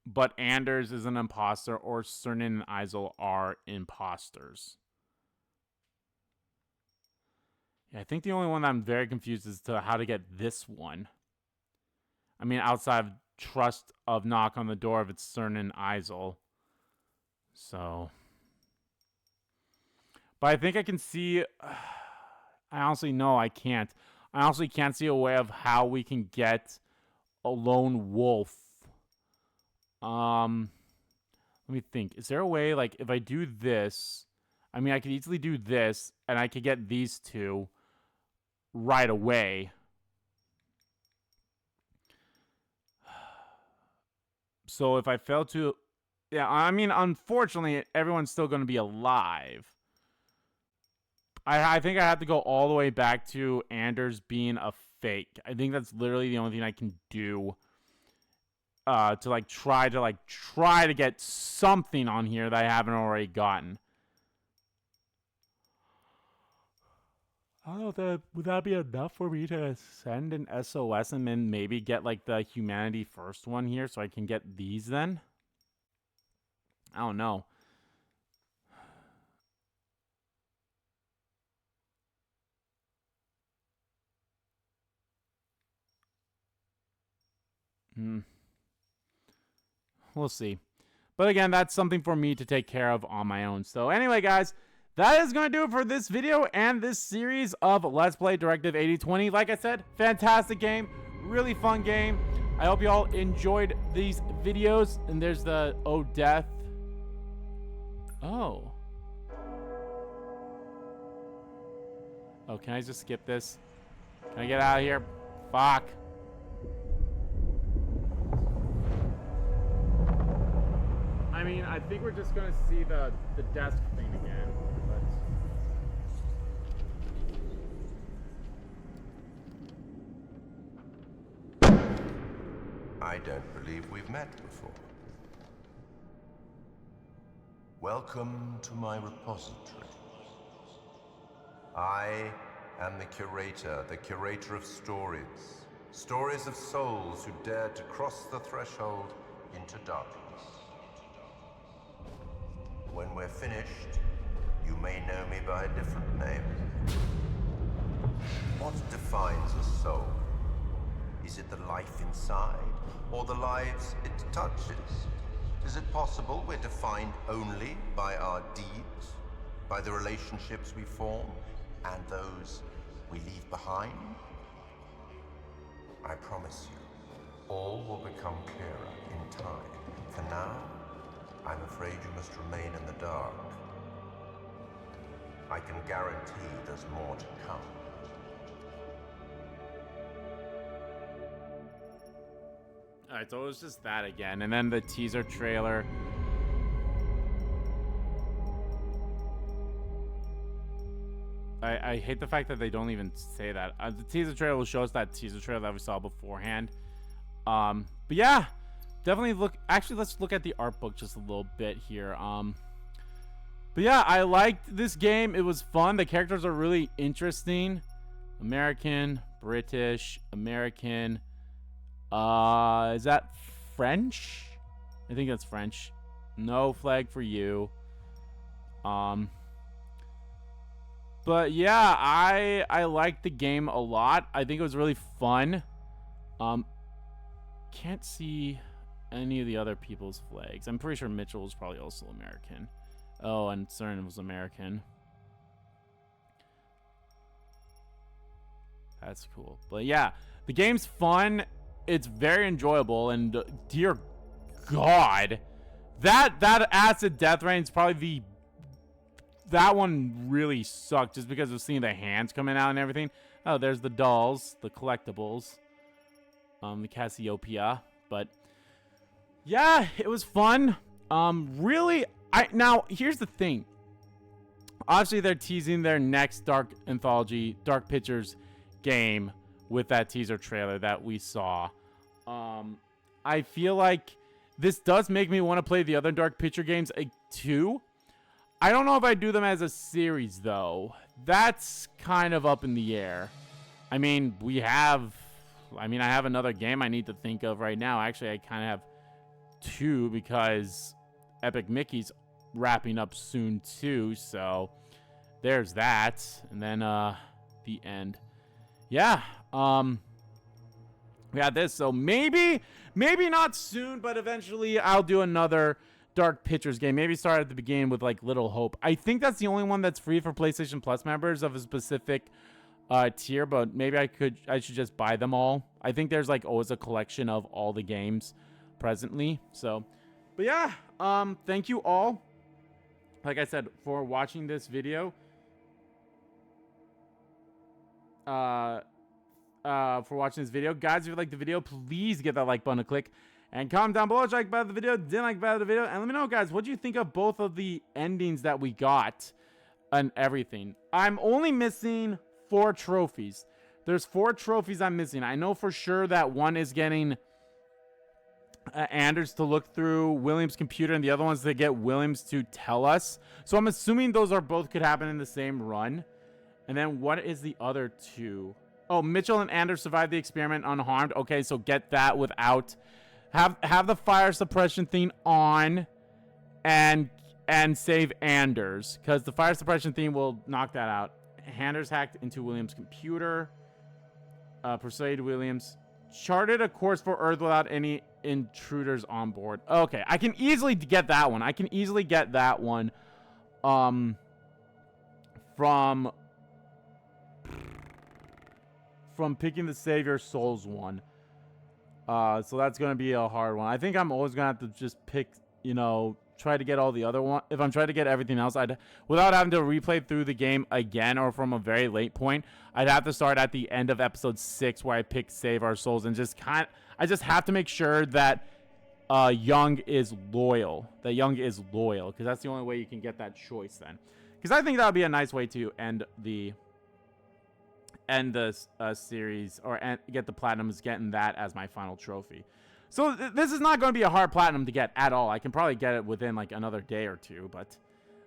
But Anders is an imposter, or Cernan and Isel are imposters. Yeah, I think the only one that I'm very confused as to how to get this one. I mean, outside of Trust of knock on the door if it's Cernan and Isel. So. But I think I can see. I honestly no, I can't. I honestly can't see a way of how we can get a Lone Wolf. Let me think. Is there a way, like, if I do this, I mean, I could easily do this, and I could get these two right away. So if I fail to, yeah, I mean, unfortunately, everyone's still going to be alive. I think I have to go all the way back to Anders being a fake. I think that's literally the only thing I can do to try to get something on here that I haven't already gotten. I don't know if would that be enough for me to send an SOS and then maybe get like the Humanity First one here so I can get these then? I don't know. We'll see. But again, that's something for me to take care of on my own. So anyway, guys, that is going to do it for this video and this series of Let's Play Directive 8020. Like I said, fantastic game. Really fun game. I hope you all enjoyed these videos. And there's the death. Oh. Oh, can I just skip this? Can I get out of here? Fuck. I mean, I think we're just going to see the desk thing again. But I don't believe we've met before. Welcome to my repository. I am the curator of stories, Stories of souls who dared to cross the threshold into darkness. When we're finished, you may know me by a different name. What defines a soul? Is it the life inside, or the lives it touches? Is it possible we're defined only by our deeds, by the relationships we form, and those we leave behind? I promise you, all will become clearer in time. For now, I'm afraid you must remain in the dark. I can guarantee there's more to come. Alright, so it was just that again. And then the teaser trailer. I hate the fact that they don't even say that. The teaser trailer will show us that teaser trailer that we saw beforehand. But yeah, definitely look. Actually, let's look at the art book just a little bit here. But yeah, I liked this game. It was fun. The characters are really interesting. American, British, American. Is that French? I think that's French. No flag for you. But yeah, I liked the game a lot. I think it was really fun. Can't see any of the other people's flags. I'm pretty sure Mitchell was probably also American. Oh, and CERN was American. That's cool. But yeah, the game's fun. It's very enjoyable, and dear God, that acid death rain is probably that one really sucked just because of seeing the hands coming out and everything. Oh, there's the dolls, the collectibles, the Cassiopeia. But yeah, it was fun. Really, now here's the thing. Obviously, they're teasing their next Dark Anthology, Dark Pictures game with that teaser trailer that we saw. I feel like this does make me want to play the other Dark Picture games too. I don't know if I do them as a series though. That's kind of up in the air. I mean, I have another game I need to think of right now. Actually, I kind of have two because Epic Mickey's wrapping up soon too. So there's that. And then the end. Yeah. We got this. So maybe not soon, but eventually I'll do another Dark Pictures game. Maybe start at the beginning with like Little Hope. I think that's the only one that's free for PlayStation Plus members of a specific tier, but maybe I should just buy them all. I think there's like always a collection of all the games presently. So, but yeah, thank you all, like I said, for watching this video. For watching this video, guys. If you like the video, please get that like button to click and comment down below if you like about the video, didn't like about the video, and let me know, guys, what do you think of both of the endings that we got and everything. I'm only missing 4 trophies. There's 4 trophies I'm missing. I know for sure that one is getting Anders to look through Williams' computer, and the other one's to get Williams to tell us. So I'm assuming those are both could happen in the same run. And then what is the other 2? Oh, Mitchell and Anders survived the experiment unharmed. Okay, so get that without have the fire suppression thing on and save Anders, because the fire suppression thing will knock that out. Anders hacked into Williams' computer. Persuade Williams. Charted a course for Earth without any intruders on board. Okay, I can easily get that one. I can easily get that one. From picking the Save Your Souls one. So that's going to be a hard one. I think I'm always going to have to just pick, try to get all the other one. If I'm trying to get everything else, without having to replay through the game again or from a very late point, I'd have to start at the end of episode 6 where I pick Save Our Souls and I just have to make sure that Young is loyal. That Young is loyal, because that's the only way you can get that choice then. Because I think that would be a nice way to end the series, or get the platinums, getting that as my final trophy. So this is not going to be a hard platinum to get at all. I can probably get it within like another day or two. But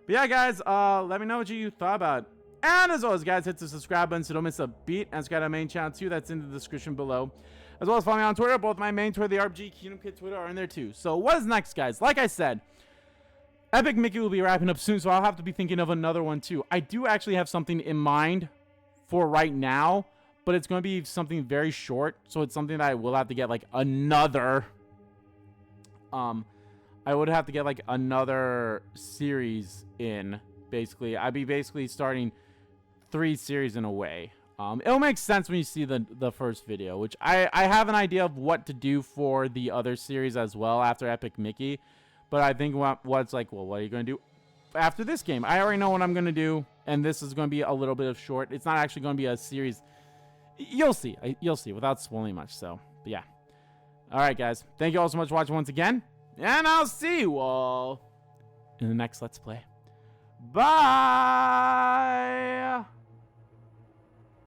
yeah, guys, let me know what you thought about And as always, guys, hit the subscribe button so don't miss a beat. And subscribe to our main channel, too. That's in the description below. As well as follow me on Twitter. Both my main Twitter, the RPG Kingdom Kid Twitter, are in there, too. So what is next, guys? Like I said, Epic Mickey will be wrapping up soon, so I'll have to be thinking of another one, too. I do actually have something in mind for right now, but it's going to be something very short. So it's something that I will have to get, like, another... I would have to get, like, another series in, basically. I'd be basically starting 3 series in a way. It'll make sense when you see the first video, which I have an idea of what to do for the other series as well after Epic Mickey. But I think what's like, well, what are you going to do after this game? I already know what I'm going to do, and this is going to be a little bit of short. It's not actually going to be a series. You'll see. You'll see without spoiling much. So, but yeah. All right, guys. Thank you all so much for watching once again. And I'll see you all in the next Let's Play. Bye!